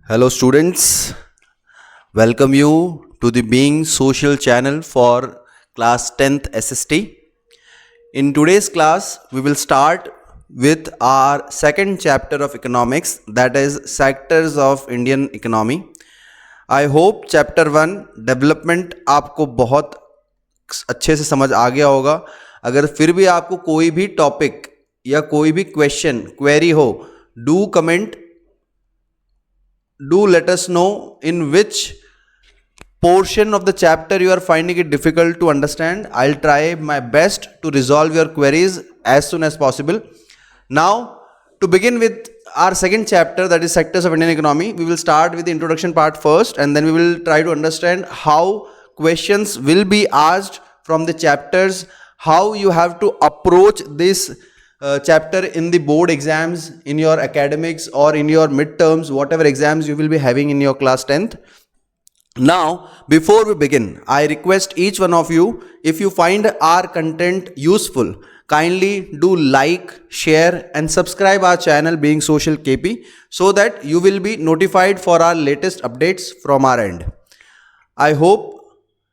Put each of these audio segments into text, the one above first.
Hello students, welcome you to the Being Social channel for class 10th SST. In today's class, we will start with our second chapter of economics, that is sectors of Indian economy. I hope chapter 1 development आपको बहुत अच्छे से समझ आ गया होगा. अगर फिर भी आपको कोई भी टॉपिक या कोई भी क्वेश्चन क्वेरी हो, do comment, do let us know in which portion of the chapter you are finding it difficult to understand. I'll try my best to resolve your queries as soon as possible. Now, to begin with our second chapter, that is sectors of Indian economy, we will start with the introduction part first, and then we will try to understand how questions will be asked from the chapters, how you have to approach this chapter in the board exams, in your academics or in your midterms, whatever exams you will be having in your class 10th. Now, before we begin, I request each one of you, if you find our content useful, kindly do like, share and subscribe our channel Being Social KP so that you will be notified for our latest updates from our end. I hope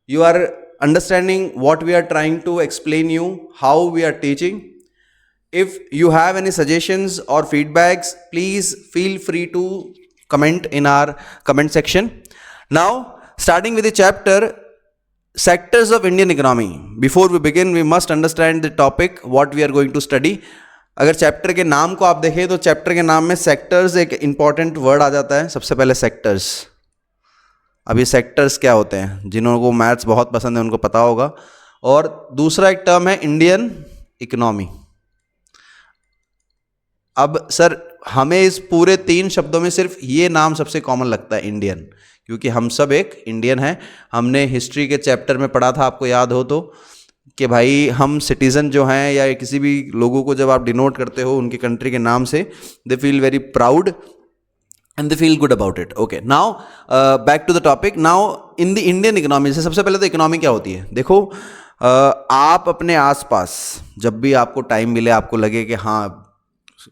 you are understanding what we are trying to explain you, how we are teaching. If you have any suggestions or feedbacks, please feel free to comment in our comment section. Now, starting with the chapter sectors of Indian economy. Before we begin, we must understand the topic what we are going to study. अगर chapter के नाम को आप देखें तो chapter के नाम में सेक्टर्स एक इंपॉर्टेंट वर्ड आ जाता है. सबसे पहले सेक्टर्स. अब ये सेक्टर्स क्या होते हैं? जिन्हों को मैथ्स बहुत पसंद है उनको पता होगा. और दूसरा एक टर्म है इंडियन इकोनॉमी. अब सर हमें इस पूरे 3 शब्दों में सिर्फ ये नाम सबसे कॉमन लगता है इंडियन, क्योंकि हम सब एक इंडियन हैं. हमने हिस्ट्री के चैप्टर में पढ़ा था, आपको याद हो तो, कि भाई हम सिटीज़न जो हैं या किसी भी लोगों को जब आप डिनोट करते हो उनकी कंट्री के नाम से, they feel very proud and they feel good about it. Okay, now back to the topic. Now in the Indian economy से सबसे पहले तो इकोनॉमी क्या होती है. देखो, आप अपने आसपास जब भी आपको टाइम मिले, आपको लगे कि हाँ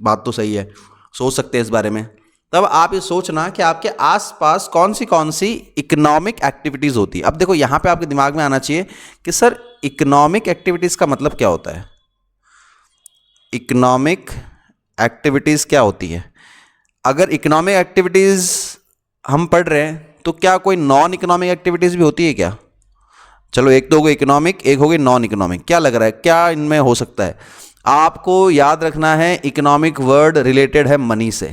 बात तो सही है, सोच सकते हैं इस बारे में, तब आप ये सोचना कि आपके आसपास कौन सी इकोनॉमिक एक्टिविटीज़ होती है. अब देखो, यहाँ पे आपके दिमाग में आना चाहिए कि सर इकोनॉमिक एक्टिविटीज़ का मतलब क्या होता है. इकोनॉमिक एक्टिविटीज़ क्या होती है? अगर इकोनॉमिक एक्टिविटीज़ हम पढ़ रहे हैं तो क्या कोई नॉन इकोनॉमिक एक्टिविटीज़ भी होती है क्या? चलो, एक तो हो गई इकोनॉमिक, एक हो गई नॉन इकोनॉमिक. क्या लग रहा है, क्या इनमें हो सकता है? आपको याद रखना है, इकोनॉमिक वर्ड रिलेटेड है मनी से.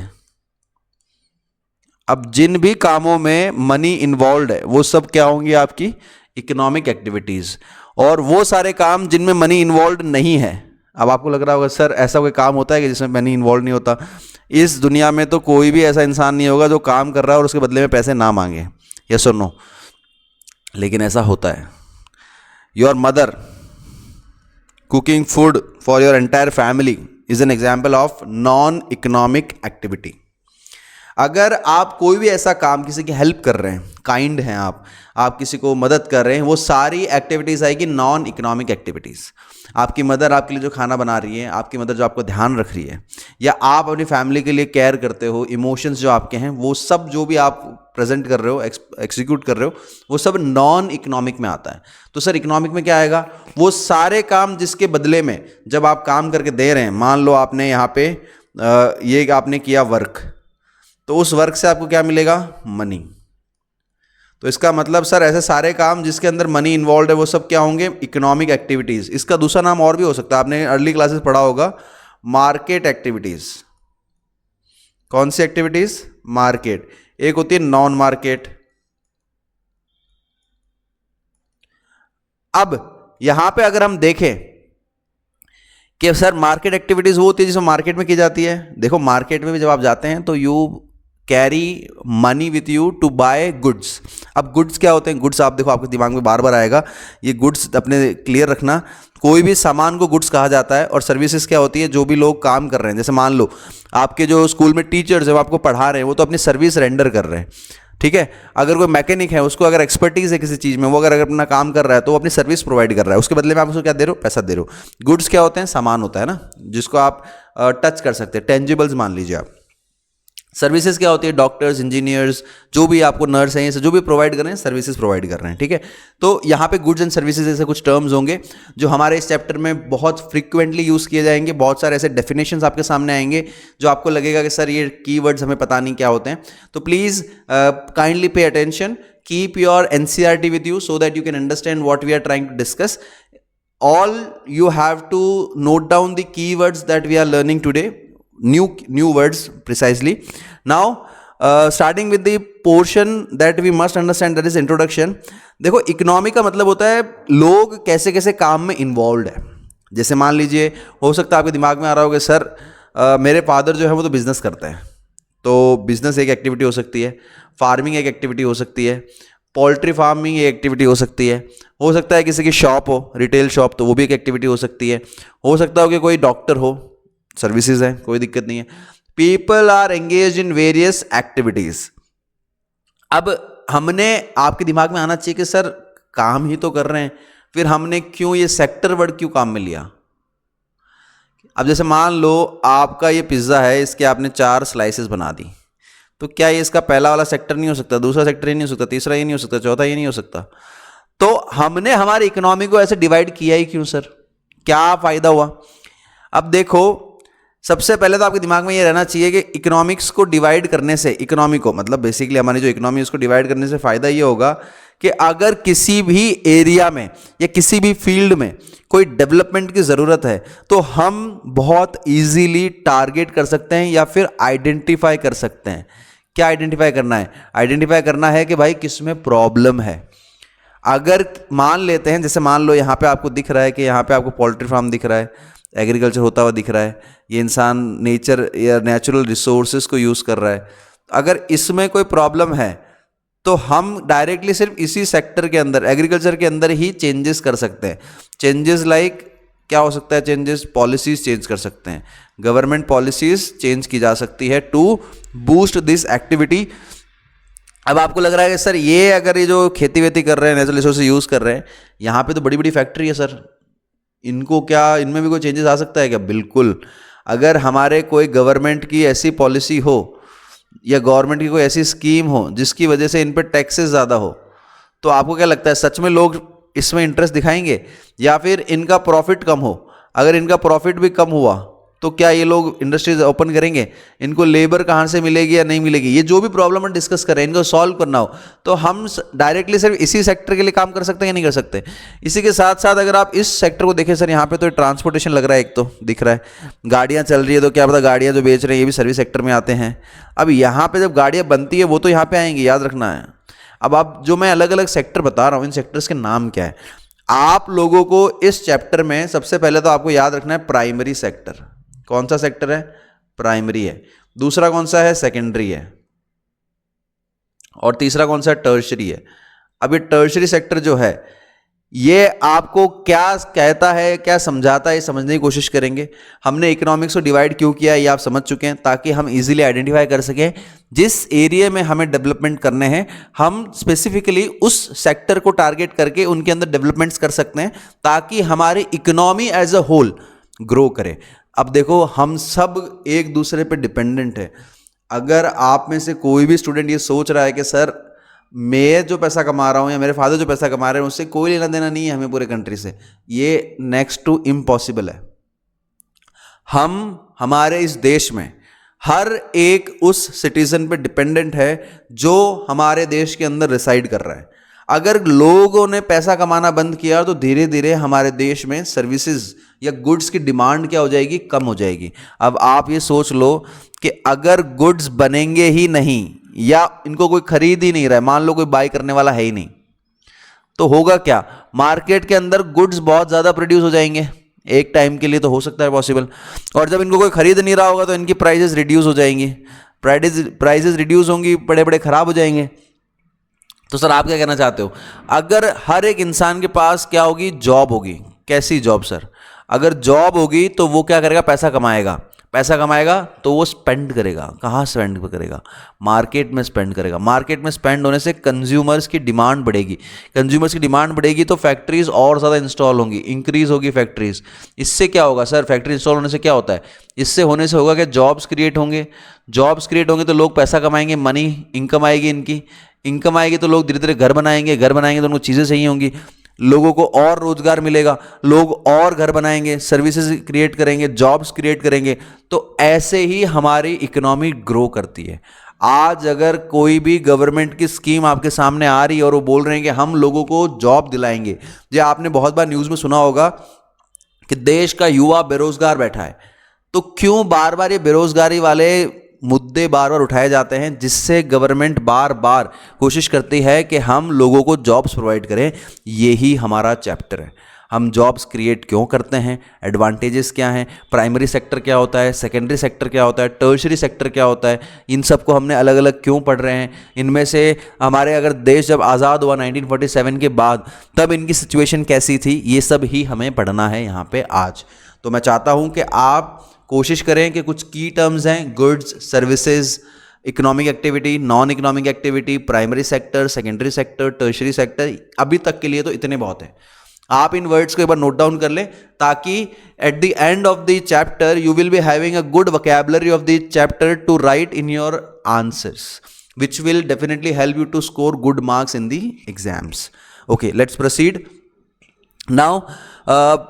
अब जिन भी कामों में मनी इन्वॉल्व है वो सब क्या होंगी? आपकी इकोनॉमिक एक्टिविटीज. और वो सारे काम जिनमें मनी इन्वॉल्व नहीं है, अब आपको लग रहा होगा सर ऐसा कोई काम होता है कि जिसमें मनी इन्वॉल्व नहीं होता? इस दुनिया में तो कोई भी ऐसा इंसान नहीं होगा जो काम कर रहा है और उसके बदले में पैसे ना मांगे. यस और नो? लेकिन ऐसा होता है. Your mother cooking food for your entire family is an example of non-economic activity. अगर आप कोई भी ऐसा काम, किसी की हेल्प कर रहे हैं, काइंड हैं आप किसी को मदद कर रहे हैं, वो सारी एक्टिविटीज़ आएगी नॉन इकोनॉमिक एक्टिविटीज़. आपकी मदर आपके लिए जो खाना बना रही है, आपकी मदर जो आपको ध्यान रख रही है, या आप अपनी फैमिली के लिए केयर करते हो, इमोशंस जो आपके हैं, वो सब जो भी आप प्रेजेंट कर रहे हो, एक्सिक्यूट कर रहे हो, वो सब नॉन इकोनॉमिक में आता है. तो सर इकोनॉमिक में क्या आएगा? वो सारे काम जिसके बदले में जब आप काम करके दे रहे हैं, मान लो आपने यहाँ पे ये आपने किया वर्क, तो उस वर्क से आपको क्या मिलेगा? मनी. तो इसका मतलब सर ऐसे सारे काम जिसके अंदर मनी इन्वॉल्व है वो सब क्या होंगे? Economic activities. इसका दूसरा नाम और भी हो सकता है, आपने अर्ली क्लासेस पढ़ा होगा, मार्केट एक्टिविटीज. कौन सी एक्टिविटीज? मार्केट. एक होती है नॉन मार्केट. अब यहां पे अगर हम देखें कि सर मार्केट एक्टिविटीज वो होती है जिसमें मार्केट में की जाती है. देखो, मार्केट में भी जब आप जाते हैं तो you carry money with you to buy goods. अब गुड्स क्या होते हैं? गुड्स आप देखो, आपके दिमाग में बार बार आएगा, ये गुड्स अपने क्लियर रखना. कोई भी सामान को गुड्स कहा जाता है. और सर्विसेज क्या होती है? जो भी लोग काम कर रहे हैं, जैसे मान लो आपके जो स्कूल में टीचर्स जब आपको पढ़ा रहे हैं वो तो अपनी सर्विस रेंडर कर रहे हैं. ठीक है. अगर कोई मैकेनिक है, उसको अगर एक्सपर्टीज है किसी चीज़ में, वो अगर अपना काम कर रहा है तो वो अपनी सर्विस प्रोवाइड कर रहा है, उसके बदले में आप उसको क्या दे रहे हो? पैसा दे रहे हो. गुड्स क्या होते हैं? सामान होता है ना, जिसको आप टच कर सकते हैं, टेंजिबल्स मान लीजिए आप. सर्विसेज क्या होती है, डॉक्टर्स, इंजीनियर्स, जो भी आपको नर्स हैं, ये जो भी प्रोवाइड कर रहे हैं, सर्विसेज प्रोवाइड कर रहे हैं, ठीक है। तो यहाँ पे गुड्स एंड सर्विसेज ऐसे कुछ टर्म्स होंगे जो हमारे इस चैप्टर में बहुत फ्रीक्वेंटली यूज़ किए जाएंगे। बहुत सारे ऐसे डेफिनेशंस आपके सामने आएंगे जो आपको लगेगा कि सर ये कीवर्ड्स हमें पता नहीं क्या होते हैं। तो please kindly pay attention, keep your NCERT with you so that you can understand what we are trying to discuss. All you have to note down the keywords that we are learning today, new words precisely. Now starting with the portion that we must understand, that is introduction. देखो economy का मतलब होता है लोग कैसे कैसे काम में इन्वॉल्व है। जैसे मान लीजिए, हो सकता है आपके दिमाग में आ रहा होगा सर मेरे फादर जो है वो तो बिजनेस करते हैं, तो बिजनेस एक एक्टिविटी हो सकती है, फार्मिंग एक एक्टिविटी हो सकती है, पोल्ट्री फार्मिंग एक एक्टिविटी हो सकती है, हो सकता है किसी की शॉप हो, रिटेल शॉप, तो वो भी एक एक्टिविटी हो सकती है, हो सकता हो कि कोई डॉक्टर हो, सर्विसेज है, कोई दिक्कत नहीं है। People are engage in various activities. अब हमने, आपके दिमाग में आना चाहिए कि सर काम ही तो कर रहे हैं, फिर हमने क्यों ये सेक्टर वर्ड क्यों काम में लिया। अब जैसे मान लो आपका ये पिज़्ज़ा है, इसके आपने 4 स्लाइसेस बना दी, तो क्या ये इसका पहला वाला सेक्टर नहीं हो सकता, दूसरा सेक्टर ही नहीं हो सकता, तीसरा ये नहीं हो सकता, चौथा ये नहीं हो सकता। तो हमने हमारी इकोनॉमी को ऐसे डिवाइड किया ही क्यों सर, क्या फ़ायदा हुआ। अब देखो, सबसे पहले तो आपके दिमाग में ये रहना चाहिए कि इकोनॉमिक्स को डिवाइड करने से, इकोनॉमी को मतलब बेसिकली हमारी जो इकोनॉमी उसको डिवाइड करने से फ़ायदा ये होगा कि अगर किसी भी एरिया में या किसी भी फील्ड में कोई डेवलपमेंट की ज़रूरत है तो हम बहुत इजीली टारगेट कर सकते हैं या फिर आइडेंटिफाई कर सकते हैं। क्या आइडेंटिफाई करना है? आइडेंटिफाई करना है कि भाई किस में प्रॉब्लम है। अगर मान लेते हैं, जैसे मान लो यहाँ पे आपको दिख रहा है कि यहाँ पे आपको पोल्ट्री फार्म दिख रहा है, एग्रीकल्चर होता हुआ दिख रहा है, ये इंसान नेचर या नेचुरल रिसोर्सेज को यूज़ कर रहा है। अगर इसमें कोई प्रॉब्लम है तो हम डायरेक्टली सिर्फ इसी सेक्टर के अंदर, एग्रीकल्चर के अंदर ही चेंजेस कर सकते हैं। चेंजेस लाइक क्या हो सकता है? चेंजेस, पॉलिसीज चेंज कर सकते हैं, गवर्नमेंट पॉलिसीज चेंज की जा सकती है टू बूस्ट दिस एक्टिविटी। अब आपको लग रहा है कि सर ये अगर ये जो खेती वेती कर रहे हैं, नेचुरल रिसोर्स यूज़ कर रहे हैं, यहाँ पे तो बड़ी बड़ी फैक्ट्री है सर, इनको क्या, इनमें भी कोई चेंजेस आ सकता है क्या? बिल्कुल। अगर हमारे कोई गवर्नमेंट की ऐसी पॉलिसी हो या गवर्नमेंट की कोई ऐसी स्कीम हो जिसकी वजह से इन पर टैक्सेस ज़्यादा हो, तो आपको क्या लगता है सच में लोग इसमें इंटरेस्ट दिखाएंगे या फिर इनका प्रॉफिट कम हो? अगर इनका प्रॉफिट भी कम हुआ तो क्या ये लोग इंडस्ट्रीज ओपन करेंगे? इनको लेबर कहाँ से मिलेगी या नहीं मिलेगी? ये जो भी प्रॉब्लम हम डिस्कस करें, इनको सॉल्व करना हो तो हम डायरेक्टली सिर्फ इसी सेक्टर के लिए काम कर सकते हैं या नहीं कर सकते? इसी के साथ साथ अगर आप इस सेक्टर को देखें, सर यहाँ पे तो ट्रांसपोर्टेशन लग रहा है, एक तो दिख रहा है गाड़ियाँ चल रही है, तो क्या पता गाड़ियाँ जो बेच रहे हैं ये भी सर्विस सेक्टर में आते हैं। अब यहाँ पर जब गाड़ियाँ बनती है वो तो यहाँ पर आएंगी, याद रखना है। अब आप जो मैं अलग अलग सेक्टर बता रहा हूँ, इन सेक्टर्स के नाम क्या है? आप लोगों को इस चैप्टर में सबसे पहले तो आपको याद रखना है प्राइमरी सेक्टर। कौन सा सेक्टर है? प्राइमरी है। दूसरा कौन सा है? सेकेंडरी है। और तीसरा कौन सा है? टर्शरी है। अब ये टर्शरी सेक्टर जो है ये आपको क्या कहता है, क्या समझाता है, ये समझने की कोशिश करेंगे। हमने इकोनॉमिक्स को डिवाइड क्यों किया ये आप समझ चुके हैं, ताकि हम इजीली आइडेंटिफाई कर सकें जिस एरिया में हमें डेवलपमेंट करने हैं, हम स्पेसिफिकली उस सेक्टर को टारगेट करके उनके अंदर डेवलपमेंट्स कर सकते हैं ताकि हमारी economy as a whole grow करे। अब देखो, हम सब एक दूसरे पे डिपेंडेंट है। अगर आप में से कोई भी स्टूडेंट ये सोच रहा है कि सर मैं जो पैसा कमा रहा हूँ या मेरे फादर जो पैसा कमा रहे हैं उससे कोई लेना देना नहीं है हमें पूरे कंट्री से, ये नेक्स्ट टू इम्पॉसिबल है। हम हमारे इस देश में हर एक उस सिटीजन पे डिपेंडेंट है जो हमारे देश के अंदर रिसाइड कर रहा है। अगर लोगों ने पैसा कमाना बंद किया तो धीरे धीरे हमारे देश में सर्विसेज या गुड्स की डिमांड क्या हो जाएगी? कम हो जाएगी। अब आप ये सोच लो कि अगर गुड्स बनेंगे ही नहीं या इनको कोई खरीद ही नहीं रहा है, मान लो कोई बाय करने वाला है ही नहीं, तो होगा क्या? मार्केट के अंदर गुड्स बहुत ज़्यादा प्रोड्यूस हो जाएंगे, एक टाइम के लिए तो हो सकता है पॉसिबल, और जब इनको कोई खरीद नहीं रहा होगा तो इनकी प्राइजेस रिड्यूस हो जाएंगी। प्राइजेस रिड्यूस होंगी, बड़े बड़े ख़राब हो जाएंगे। तो सर आप क्या कहना चाहते हो? अगर हर एक इंसान के पास क्या होगी? जॉब होगी। कैसी जॉब सर? अगर जॉब होगी तो वो क्या करेगा? पैसा कमाएगा। पैसा कमाएगा तो वो स्पेंड करेगा। कहाँ स्पेंड करेगा? मार्केट में स्पेंड करेगा। मार्केट में स्पेंड होने से कंज्यूमर्स की डिमांड बढ़ेगी। कंज्यूमर्स की डिमांड बढ़ेगी तो फैक्ट्रीज और ज़्यादा इंस्टॉल होंगी, इंक्रीज होगी फैक्ट्रीज। इससे क्या होगा सर? फैक्ट्री इंस्टॉल होने से क्या होता है? इससे होने से होगा कि जॉब्स क्रिएट होंगे। जॉब्स क्रिएट होंगे तो लोग पैसा कमाएंगे, मनी इनकम आएगी, इनकी इनकम आएगी तो लोग धीरे धीरे घर बनाएंगे, घर बनाएंगे तो उनको चीज़ें चाहिए होंगी, लोगों को और रोजगार मिलेगा, लोग और घर बनाएंगे, सर्विसेज क्रिएट करेंगे, जॉब्स क्रिएट करेंगे। तो ऐसे ही हमारी इकोनॉमी ग्रो करती है। आज अगर कोई भी गवर्नमेंट की स्कीम आपके सामने आ रही है और वो बोल रहे हैं कि हम लोगों को जॉब दिलाएंगे, ये आपने बहुत बार न्यूज़ में सुना होगा कि देश का युवा बेरोजगार बैठा है, तो क्यों बार बार ये बेरोजगारी वाले मुद्दे बार बार उठाए जाते हैं, जिससे गवर्नमेंट बार बार कोशिश करती है कि हम लोगों को जॉब्स प्रोवाइड करें। यही हमारा चैप्टर है, हम जॉब्स क्रिएट क्यों करते हैं, एडवांटेजेस क्या हैं, प्राइमरी सेक्टर क्या होता है, सेकेंडरी सेक्टर क्या होता है, टर्शरी सेक्टर क्या होता है, इन सब को हमने अलग अलग क्यों पढ़ रहे हैं। इनमें से हमारे अगर देश जब आज़ाद हुआ 1947 के बाद, तब इनकी सिचुएशन कैसी थी, ये सब ही हमें पढ़ना है यहाँ पे आज। तो मैं चाहता हूँ कि आप कोशिश करें कि कुछ की टर्म्स हैं, goods, services, economic activity, non economic activity, primary sector, secondary sector, tertiary sector, अभी तक के लिए तो इतने बहुत हैं। आप इन वर्ड्स को एक बार नोट डाउन कर लें, ताकि at the end of the chapter you will be having a good vocabulary of the chapter two right in your answers, which will definitely help you to score good marks in the exams. Okay, let's proceed. Now,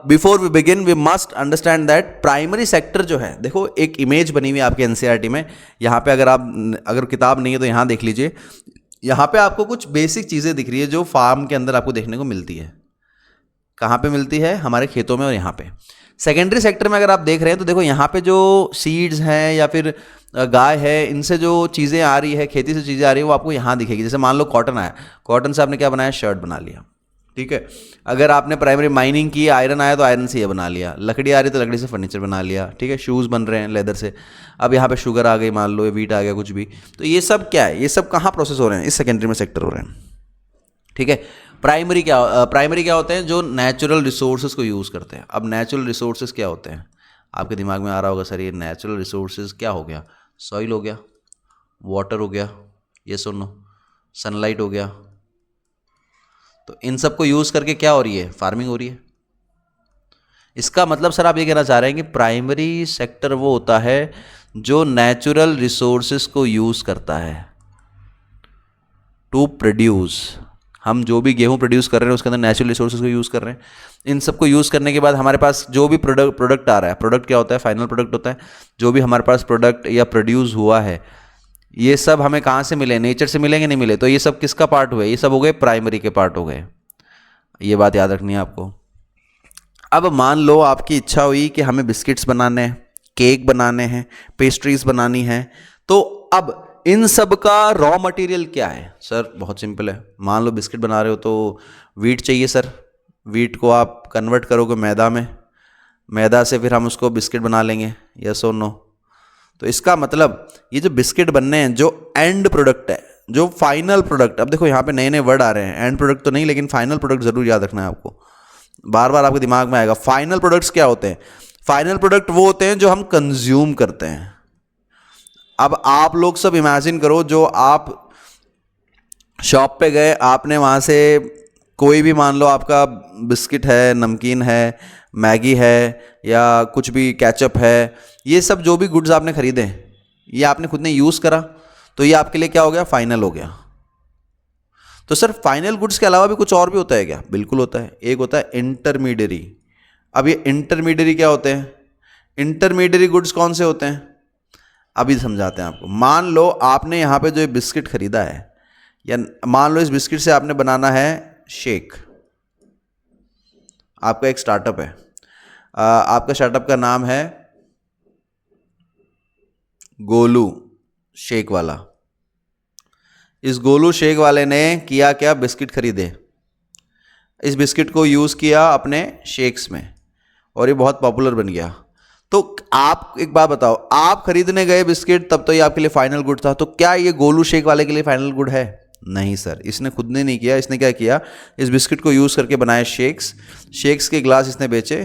before we begin, we must understand that primary sector जो है, देखो एक image बनी हुई है आपके NCERT में, यहाँ पे अगर किताब नहीं है तो यहाँ देख लीजिए। यहाँ पे आपको कुछ बेसिक चीज़ें दिख रही है जो फार्म के अंदर आपको देखने को मिलती है। कहाँ पे मिलती है? हमारे खेतों में और यहाँ पे। सेकेंडरी सेक्टर में अगर आप देख रहे हैं तो देखो यहाँ पे जो सीड्स हैं या फिर गाय है, इनसे जो चीज़ें आ रही है, खेती से चीज़ें आ रही है, वो आपको यहाँ दिखेगी। जैसे मान लो कॉटन आया, कॉटन से आपने क्या बनाया? शर्ट बना लिया, ठीक है। अगर आपने प्राइमरी माइनिंग की, आयरन आया तो आयरन से ये बना लिया, लकड़ी आ रही तो लकड़ी से फर्नीचर बना लिया, ठीक है। शूज़ बन रहे हैं लेदर से। अब यहाँ पे शुगर आ गई, मान लो वीट आ गया, कुछ भी। तो ये सब क्या है? ये सब कहाँ प्रोसेस हो रहे हैं? इस सेकेंडरी में सेक्टर हो रहे हैं, ठीक है। प्राइमरी क्या होते हैं? जो नेचुरल रिसोर्सेज को यूज़ करते हैं। अब नेचुरल रिसोर्सेज क्या होते हैं? आपके दिमाग में आ रहा होगा, सर ये नेचुरल रिसोर्सेज क्या हो गया? सॉइल हो गया, वाटर हो गया, ये सुनो, सनलाइट हो गया। तो इन सब को यूज़ करके क्या हो रही है? फार्मिंग हो रही है। इसका मतलब सर आप ये कहना चाह रहे हैं कि प्राइमरी सेक्टर वो होता है जो नेचुरल रिसोर्सेज को यूज़ करता है टू प्रोड्यूस। हम जो भी गेहूं प्रोड्यूस कर रहे हैं उसके अंदर नेचुरल रिसोर्सेज को यूज़ कर रहे हैं। इन सबको यूज़ करने के बाद हमारे पास जो भी प्रोडक्ट आ रहा है, प्रोडक्ट क्या होता है? फाइनल प्रोडक्ट होता है। जो भी हमारे पास प्रोडक्ट या प्रोड्यूस हुआ है, ये सब हमें कहाँ से मिले? नेचर से मिलेंगे, नहीं मिले? तो ये सब किसका पार्ट हुए? ये सब हो गए प्राइमरी के पार्ट हो गए। ये बात याद रखनी है आपको। अब मान लो आपकी इच्छा हुई कि हमें बिस्किट्स बनाने हैं, केक बनाने हैं, पेस्ट्रीज बनानी है, तो अब इन सब का रॉ मटेरियल क्या है? सर बहुत सिंपल है। मान लो बिस्किट बना रहे हो तो वीट चाहिए सर। वीट को आप कन्वर्ट करोगे मैदा में, मैदा से फिर हम उसको बिस्किट बना लेंगे, यस और नो। तो इसका मतलब ये जो बिस्किट बनने हैं, जो एंड प्रोडक्ट है, जो फाइनल प्रोडक्ट, अब देखो यहाँ पे नए नए वर्ड आ रहे हैं, एंड प्रोडक्ट तो नहीं, लेकिन फाइनल प्रोडक्ट ज़रूर याद रखना है आपको, बार बार आपके दिमाग में आएगा। फाइनल प्रोडक्ट्स क्या होते हैं? फाइनल प्रोडक्ट वो होते हैं जो हम कंज्यूम करते हैं। अब आप लोग सब इमेजिन करो, जो आप शॉप पे गए, आपने वहाँ से कोई भी, मान लो आपका बिस्किट है, नमकीन है, मैगी है, या कुछ भी केचप है, ये सब जो भी गुड्स आपने खरीदे, ये आपने खुद ने यूज़ करा, तो ये आपके लिए क्या हो गया? फाइनल हो गया। तो सर फाइनल गुड्स के अलावा भी कुछ और भी होता है क्या? बिल्कुल होता है। एक होता है इंटरमीडियरी। अब ये इंटरमीडियरी क्या होते हैं? इंटरमीडियरी गुड्स कौन से होते हैं? अभी समझाते हैं आपको। मान लो आपने यहाँ पे जो ये बिस्किट खरीदा है, या मान लो इस बिस्किट से आपने बनाना है शेक। आपका एक स्टार्टअप है, आपका स्टार्टअप का नाम है गोलू शेक वाला। इस गोलू शेक वाले ने किया क्या? बिस्किट खरीदे, इस बिस्किट को यूज़ किया अपने शेक्स में, और ये बहुत पॉपुलर बन गया। तो आप एक बात बताओ, आप खरीदने गए बिस्किट, तब तो ये आपके लिए फाइनल गुड था, तो क्या ये गोलू शेक वाले के लिए फाइनल गुड है? नहीं सर, इसने खुद ने नहीं किया। इसने क्या किया? इस बिस्किट को यूज़ करके बनाए शेक्स। शेक्स के ग्लास इसने बेचे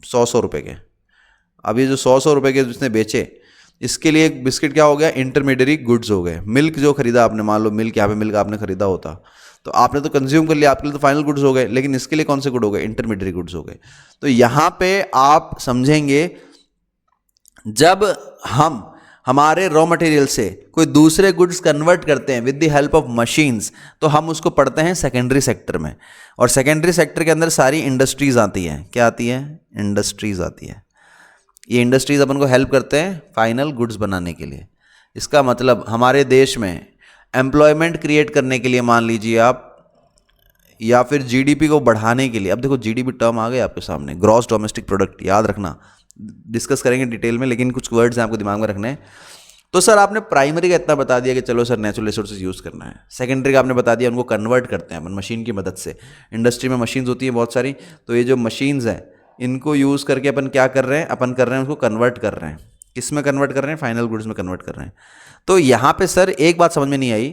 100 रुपये के। अब ये जो 100 रुपये के इसने बेचे, इसके लिए एक बिस्किट क्या हो गया? इंटरमीडियरी गुड्स हो गए। मिल्क जो खरीदा आपने, मान लो मिल्क, यहाँ पे मिल्क आपने खरीदा होता, तो आपने तो कंज्यूम कर लिया, आपके लिए तो फाइनल गुड्स हो गए, लेकिन इसके लिए कौन से गुड हो गए? इंटरमीडियरी गुड्स हो गए। तो यहाँ पे आप समझेंगे, जब हम हमारे रॉ मटेरियल से कोई दूसरे गुड्स कन्वर्ट करते हैं with the help of machines, तो हम उसको पढ़ते हैं सेकेंडरी सेक्टर में। और सेकेंडरी सेक्टर के अंदर सारी इंडस्ट्रीज आती हैं। क्या आती हैं? इंडस्ट्रीज आती है। ये इंडस्ट्रीज अपन को हेल्प करते हैं फाइनल गुड्स बनाने के लिए। इसका मतलब हमारे देश में एम्प्लॉयमेंट क्रिएट करने के लिए मान लीजिए आप, या फिर जीडीपी को बढ़ाने के लिए। अब देखो जीडीपी टर्म आ गए आपके सामने, ग्रॉस डोमेस्टिक प्रोडक्ट, याद रखना, डिस्कस करेंगे डिटेल में, लेकिन कुछ वर्ड्स हैं आपको दिमाग में रखने हैं। तो सर आपने प्राइमरी का इतना बता दिया कि चलो सर नेचुरल रिसोर्सेज यूज़ करना है। सेकेंडरी का आपने बता दिया उनको कन्वर्ट करते हैं अपन मशीन की मदद से। इंडस्ट्री में मशीन्स होती हैं बहुत सारी, तो ये जो मशीन्स हैं इनको यूज़ करके अपन क्या कर रहे हैं? अपन कर रहे हैं उसको कन्वर्ट कर रहे हैं। किस में कन्वर्ट कर रहे हैं? फाइनल गुड्स में कन्वर्ट कर रहे हैं। तो यहाँ पे सर एक बात समझ में नहीं आई,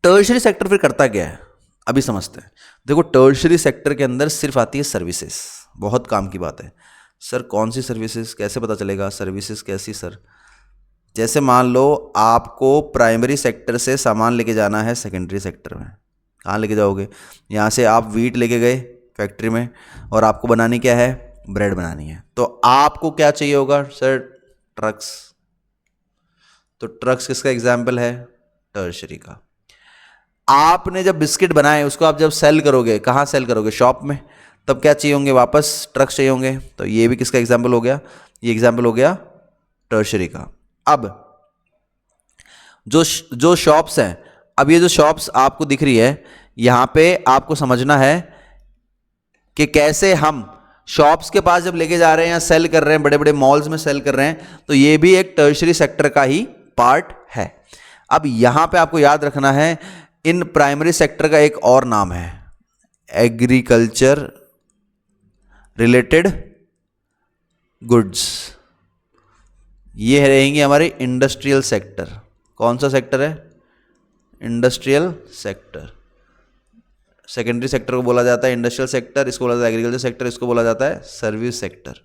टर्शरी सेक्टर फिर करता क्या है? अभी समझते हैं। देखो टर्शरी सेक्टर के अंदर सिर्फ आती है सर्विसेज। बहुत काम की बात है सर, कौन सी सर्विसेज, कैसे पता चलेगा सर्विसेज कैसी सर? जैसे मान लो आपको प्राइमरी सेक्टर से सामान लेके जाना है सेकेंडरी सेक्टर में, कहाँ लेके जाओगे? यहाँ से आप वीट लेके गए फैक्ट्री में और आपको बनानी क्या है? ब्रेड बनानी है। तो आपको क्या चाहिए होगा सर? ट्रक्स। तो ट्रक्स किसका एग्जाम्पल है? टर्शरी का। आपने जब बिस्किट बनाए उसको आप जब सेल करोगे, कहाँ सेल करोगे? शॉप में। तब क्या चाहिए होंगे? वापस ट्रक्स चाहिए होंगे। तो ये भी किसका एग्जाम्पल हो गया? ये एग्जाम्पल हो गया टर्शरी का। अब जो शॉप्स हैं, अब ये जो शॉप्स आपको दिख रही है, यहाँ पे आपको समझना है कि कैसे हम शॉप्स के पास जब लेके जा रहे हैं या सेल कर रहे हैं, बड़े बड़े मॉल्स में सेल कर रहे हैं, तो ये भी एक टर्शरी सेक्टर का ही पार्ट है। अब यहाँ पे आपको याद रखना है, इन प्राइमरी सेक्टर का एक और नाम है एग्रीकल्चर रिलेटेड गुड्स। ये रहेंगे हमारे इंडस्ट्रियल सेक्टर। कौन सा सेक्टर है? Industrial sector. सेकेंडरी सेक्टर को बोला जाता है इंडस्ट्रियल सेक्टर, इसको बोला जाता है एग्रीकल्चर सेक्टर, इसको बोला जाता है सर्विस सेक्टर।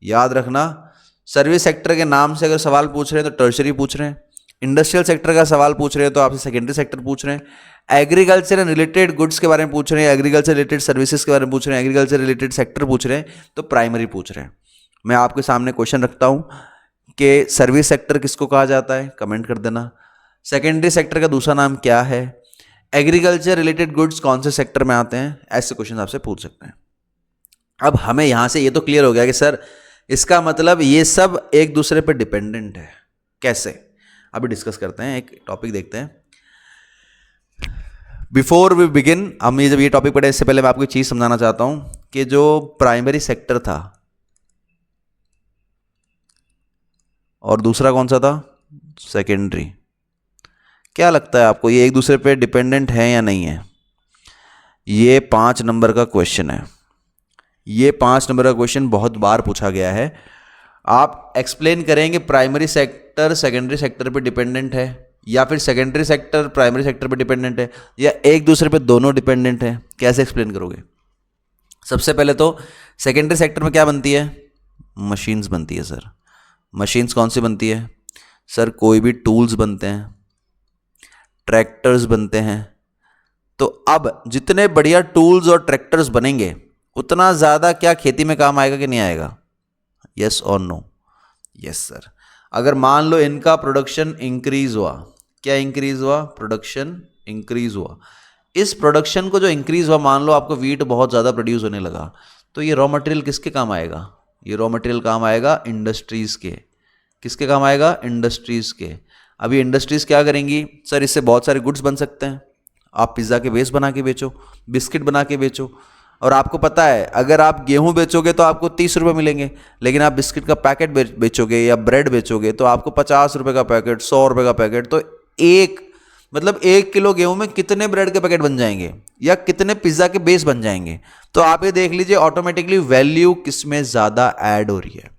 याद रखना, सर्विस सेक्टर के नाम से अगर सवाल पूछ रहे हैं तो टर्शरी पूछ रहे हैं, इंडस्ट्रियल सेक्टर का सवाल पूछ रहे हैं तो आपसे सेकेंडरी सेक्टर पूछ रहे हैं, एग्रीकल्चर एंड रिलेटेड गुड्स के बारे में पूछ रहे हैं, एग्रीकल्चर रिलेटेड सर्विसेज के बारे में पूछ रहे हैं, एग्रीकल्चर रिलेटेड सेक्टर पूछ रहे हैं, तो प्राइमरी पूछ रहे हैं। मैं आपके सामने क्वेश्चन रखता हूं कि सर्विस सेक्टर किसको कहा जाता है? कमेंट कर देना। सेकेंडरी सेक्टर का दूसरा नाम क्या है? एग्रीकल्चर रिलेटेड गुड्स कौन से सेक्टर में आते हैं? ऐसे क्वेश्चन आपसे पूछ सकते हैं। अब हमें यहां से ये तो क्लियर हो गया कि सर इसका मतलब ये सब एक दूसरे पर डिपेंडेंट है। कैसे? अभी डिस्कस करते हैं, एक टॉपिक देखते हैं। बिफोर वी बिगिन, हम ये जब ये टॉपिक पढ़े इससे पहले मैं आपको एक चीज समझाना चाहता हूं कि जो प्राइमरी सेक्टर था और दूसरा कौन सा था? सेकेंडरी। क्या लगता है आपको ये एक दूसरे पे डिपेंडेंट है या नहीं है? ये 5 नंबर का क्वेश्चन है। ये 5 नंबर का क्वेश्चन बहुत बार पूछा गया है। आप एक्सप्लेन करेंगे प्राइमरी सेक्टर सेकेंडरी सेक्टर पे डिपेंडेंट है, या फिर सेकेंडरी सेक्टर प्राइमरी सेक्टर पे डिपेंडेंट है, या एक दूसरे पे दोनों डिपेंडेंट है। कैसे एक्सप्लेन करोगे? सबसे पहले तो सेकेंडरी सेक्टर में क्या बनती है? मशीन्स बनती है सर। मशीन्स कौन सी बनती है सर? कोई भी टूल्स बनते हैं, ट्रैक्टर्स बनते हैं। तो अब जितने बढ़िया टूल्स और ट्रैक्टर्स बनेंगे उतना ज़्यादा क्या खेती में काम आएगा कि नहीं आएगा? यस और नो? Yes sir. अगर मान लो इनका प्रोडक्शन इंक्रीज हुआ, क्या इंक्रीज हुआ? प्रोडक्शन इंक्रीज हुआ। इस प्रोडक्शन को जो इंक्रीज हुआ, मान लो आपको वीट बहुत ज़्यादा प्रोड्यूस होने लगा, तो ये रॉ मटेरियल किसके काम आएगा? ये रॉ मटेरियल काम आएगा इंडस्ट्रीज़ के। किसके काम आएगा? इंडस्ट्रीज़ के। अभी इंडस्ट्रीज़ क्या करेंगी सर? इससे बहुत सारे गुड्स बन सकते हैं। आप पिज़्ज़ा के बेस बना के बेचो, बिस्किट बना के बेचो, और आपको पता है अगर आप गेहूं बेचोगे तो आपको 30 रुपये मिलेंगे, लेकिन आप बिस्किट का पैकेट बेचोगे या ब्रेड बेचोगे तो आपको 50 रुपये का पैकेट, 100 रुपये का पैकेट। तो एक किलो गेहूं में कितने ब्रेड के पैकेट बन जाएंगे या कितने पिज्ज़ा के बेस बन जाएंगे? तो आप ये देख लीजिए ऑटोमेटिकली वैल्यू किस में ज़्यादा ऐड हो रही है।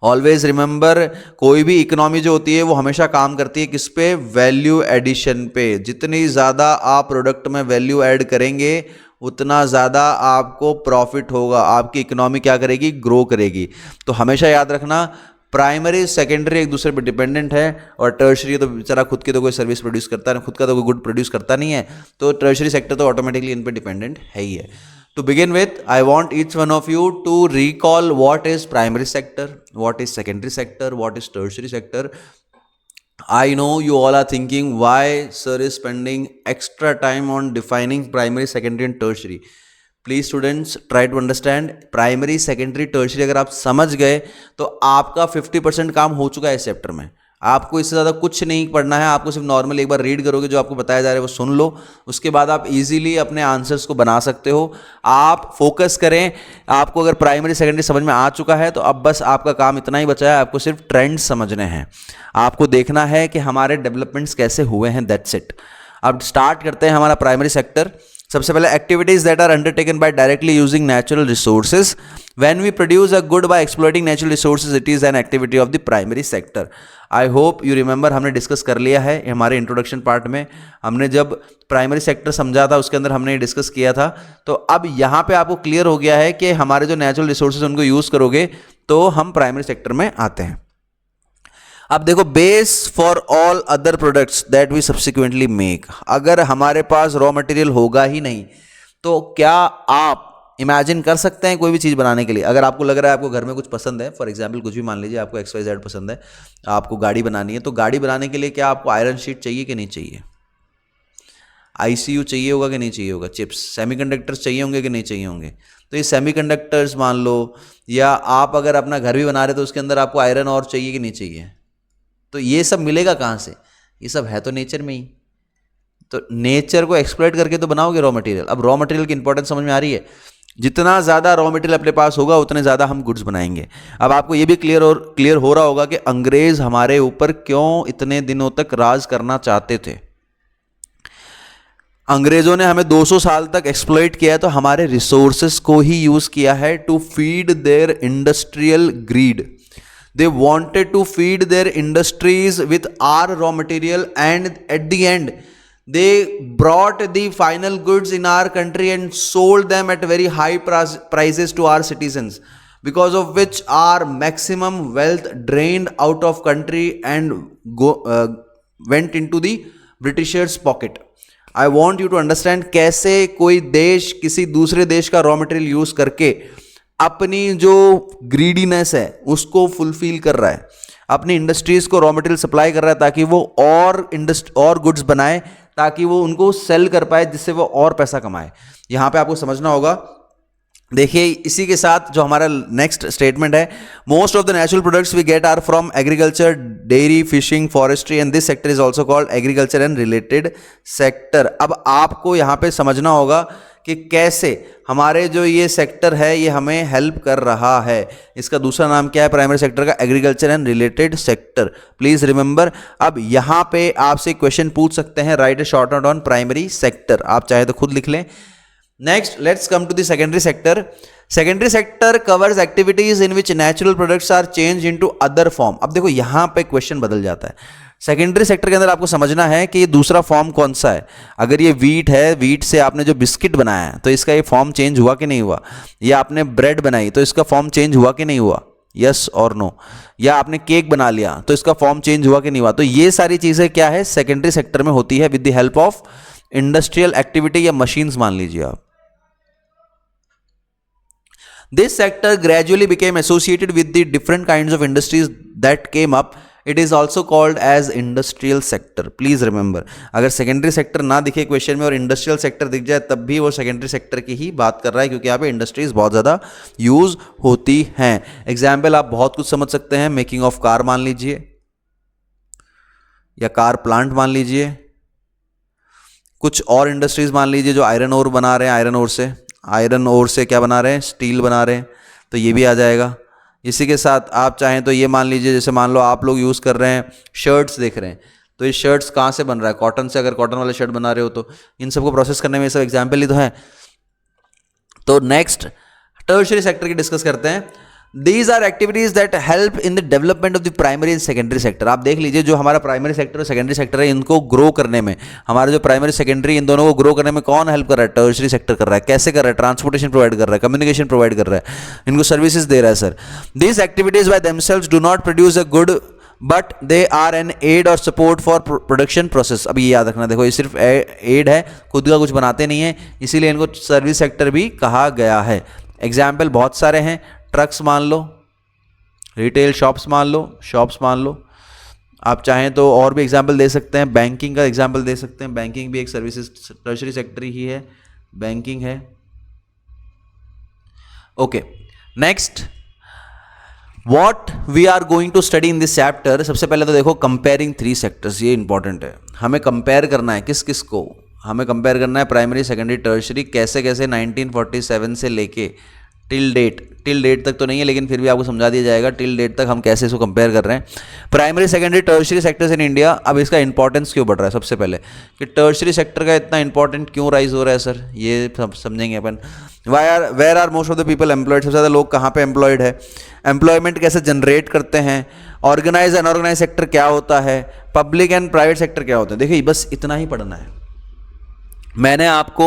ऑलवेज रिमेंबर, कोई भी इकोनॉमी जो होती है वो हमेशा काम करती है किस पे? वैल्यू एडिशन पे। जितनी ज़्यादा आप प्रोडक्ट में वैल्यू ऐड करेंगे उतना ज़्यादा आपको प्रॉफिट होगा, आपकी इकोनॉमी क्या करेगी? ग्रो करेगी। तो हमेशा याद रखना, प्राइमरी सेकेंडरी एक दूसरे पर डिपेंडेंट है, और टर्शरी तो बेचारा खुद की तो कोई सर्विस प्रोड्यूस करता है, खुद का तो कोई गुड प्रोड्यूस करता नहीं है, तो टर्शरी सेक्टर तो ऑटोमेटिकली इन पर डिपेंडेंट है ही है। To begin with, I want each one of you to recall what is primary sector, what is secondary sector, what is tertiary sector. I know you all are thinking why sir is spending extra time on defining primary, secondary and tertiary. Please students try to understand primary, secondary, tertiary अगर आप समझ गए तो आपका 50% काम हो चुका है इस चैप्टर में. आपको इससे ज़्यादा कुछ नहीं पढ़ना है. आपको सिर्फ नॉर्मल एक बार रीड करोगे, जो आपको बताया जा रहा है वो सुन लो, उसके बाद आप इजीली अपने आंसर्स को बना सकते हो. आप फोकस करें. आपको अगर प्राइमरी, सेकेंडरी समझ में आ चुका है तो अब बस आपका काम इतना ही बचा है, आपको सिर्फ ट्रेंड समझने हैं. आपको देखना है कि हमारे डेवलपमेंट्स कैसे हुए हैं, दैट्स इट. अब स्टार्ट करते हैं हमारा प्राइमरी सेक्टर. सबसे पहले activities that are undertaken by directly using natural resources. When we produce a good by exploiting natural resources, it is an activity of the primary sector. I hope you remember, हमने discuss कर लिया है हमारे introduction part में. हमने जब primary sector समझा था उसके अंदर हमने डिस्कस किया था. तो अब यहाँ पे आपको क्लियर हो गया है कि हमारे जो नेचुरल रिसोर्सेज उनको यूज करोगे तो हम प्राइमरी सेक्टर में आते हैं. अब देखो, base for all other products that we subsequently make. अगर हमारे पास रॉ मटेरियल होगा ही नहीं तो क्या आप इमेजिन कर सकते हैं कोई भी चीज़ बनाने के लिए? अगर आपको लग रहा है आपको घर में कुछ पसंद है, फॉर एग्जांपल कुछ भी मान लीजिए, आपको XYZ पसंद है, आपको गाड़ी बनानी है, तो गाड़ी बनाने के लिए क्या आपको आयरन शीट चाहिए कि नहीं चाहिए? ICU चाहिए होगा कि नहीं चाहिए होगा? चिप्स, सेमीकंडक्टर्स चाहिए होंगे कि नहीं चाहिए होंगे? तो ये सेमीकंडक्टर्स मान लो, या आप अगर अपना घर भी बना रहे तो उसके अंदर आपको आयरन और चाहिए कि नहीं चाहिए? तो ये सब मिलेगा कहाँ से? ये सब है तो नेचर में ही. तो नेचर को एक्सप्लॉइट करके तो बनाओगे रॉ मटेरियल. अब रॉ मटेरियल की इंपॉर्टेंस समझ में आ रही है. जितना ज़्यादा रॉ मटेरियल अपने पास होगा उतने ज़्यादा हम गुड्स बनाएंगे. अब आपको ये भी क्लियर हो रहा होगा कि अंग्रेज हमारे ऊपर क्यों इतने दिनों तक राज करना चाहते थे. अंग्रेजों ने हमें 200 साल तक एक्सप्लॉइट किया है, तो हमारे रिसोर्सेस को ही यूज किया है to feed their industrial grid. They wanted to feed their industries with our raw material, and at the end they brought the final goods in our country and sold them at very high prices to our citizens, because of which our maximum wealth drained out of country and went into the Britishers pocket. I want you to understand कैसे कोई देश किसी दूसरे देश का raw material use करके अपनी जो ग्रीडीनेस है उसको फुलफिल कर रहा है, अपनी इंडस्ट्रीज को रॉ मटेरियल सप्लाई कर रहा है ताकि वो और गुड्स बनाए, ताकि वो उनको सेल कर पाए, जिससे वो और पैसा कमाए. यहाँ पे आपको समझना होगा. देखिए, इसी के साथ जो हमारा नेक्स्ट स्टेटमेंट है, most of the natural products we get are from agriculture, dairy, fishing, forestry, and this sector is also called agriculture and related sector. अब आपको यहाँ पे समझना होगा कि कैसे हमारे जो ये सेक्टर है ये हमें हेल्प कर रहा है. इसका दूसरा नाम क्या है प्राइमरी सेक्टर का? Agriculture and related sector. Please remember. अब यहाँ पे आपसे क्वेश्चन पूछ सकते हैं, write a short note on primary sector. आप चाहे तो खुद लिख लें. Next, let's come to the secondary sector. Secondary sector covers activities in which natural products are change into other form. अब देखो, यहाँ पे क्वेश्चन बदल जाता है. सेकेंडरी सेक्टर के अंदर आपको समझना है कि ये दूसरा फॉर्म कौन सा है. अगर ये वीट है, वीट से आपने जो बिस्किट बनाया है तो इसका ये फॉर्म चेंज हुआ कि नहीं हुआ? या आपने ब्रेड बनाई तो इसका फॉर्म चेंज हुआ कि नहीं हुआ? यस और नो. या आपने केक बना लिया तो इसका फॉर्म चेंज हुआ कि नहीं हुआ? तो ये सारी चीज़ें क्या है, सेकेंडरी सेक्टर में होती है with the help of industrial activity या मशीन्स मान लीजिए आप. This sector gradually became associated with the different kinds of industries that came up. It is also called as industrial sector. Please remember, अगर secondary sector ना दिखे question में और industrial sector दिख जाए तब भी वो सेकेंडरी सेक्टर की ही बात कर रहा है, क्योंकि यहाँ पे इंडस्ट्रीज बहुत ज़्यादा यूज होती हैं. एग्जाम्पल आप बहुत कुछ समझ सकते हैं. मेकिंग ऑफ कार मान लीजिए, या कार प्लांट मान लीजिए. कुछ और इंडस्ट्रीज मान लीजिए जो आयरन ओर बना रहे हैं, आयरन ओर से क्या बना रहे हैं, स्टील बना रहे हैं, तो ये भी आ जाएगा. इसी के साथ आप चाहें तो ये मान लीजिए, जैसे मान लो आप लोग यूज़ कर रहे हैं शर्ट्स देख रहे हैं, तो ये शर्ट्स कहाँ से बन रहा है? कॉटन से. अगर कॉटन वाले शर्ट बना रहे हो तो इन सबको प्रोसेस करने में ये सब एग्जाम्पल ही तो है. तो नेक्स्ट टर्शियरी सेक्टर की डिस्कस करते हैं. These are activities that help in the development of the primary and secondary sector. आप देख लीजिए, जो हमारा प्राइमरी सेक्टर और सेकेंडरी सेक्टर है, इनको ग्रो करने में, हमारे जो प्राइमरी सेकेंडरी इन दोनों को ग्रो करने में कौन हेल्प कर रहा है? टर्शियरी सेक्टर कर रहा है. कैसे कर रहा है? ट्रांसपोर्टेशन प्रोवाइड कर रहा है, कम्युनिकेशन प्रोवाइड कर रहा है, इनको सर्विसेज दे रहा है. Sir, these activities by themselves do not produce a good but they are an aid और सपोर्ट फॉर प्रोडक्शन प्रोसेस। अब ये याद रखना, देखो ये सिर्फ एड है, खुद का कुछ बनाते नहीं है, इसीलिए इनको सर्विस सेक्टर भी कहा गया है। एग्जाम्पल बहुत सारे हैं, ट्रक्स मान लो, रिटेल शॉप्स मान लो, आप चाहें तो और भी एग्जाम्पल दे सकते हैं, बैंकिंग का एग्जाम्पल दे सकते हैं, बैंकिंग भी एक सर्विसेज टर्शरी सेक्टर ही है, बैंकिंग है। Okay, next what we are going to study in this chapter. सबसे पहले तो देखो कंपेयरिंग थ्री सेक्टर्स, ये इंपॉर्टेंट है। हमें कंपेयर करना है किस किस को, हमें कंपेयर करना है प्राइमरी सेकेंडरी टर्शरी, कैसे कैसे 1947 से लेके टिल डेट तक तो नहीं है लेकिन फिर भी आपको समझा दिया जाएगा टिल डेट तक हम कैसे इसको कंपेयर कर रहे हैं। Primary secondary tertiary sectors in India. अब इसका इंपॉर्टेंस क्यों बढ़ रहा है, सबसे पहले कि टर्शरी सेक्टर का इतना इंपॉर्टेंट क्यों राइज हो रहा है सर, ये समझेंगे अपन। Where are most of the people employed, सबसे ज़्यादा लोग कहाँ पे एम्प्लॉयड है, एम्प्लॉयमेंट कैसे जनरेट करते हैं, ऑर्गेनाइज अनऑर्गेनाइज सेक्टर क्या होता है, पब्लिक एंड प्राइवेट सेक्टर क्या होते हैं। देखिए बस इतना ही पढ़ना है। मैंने आपको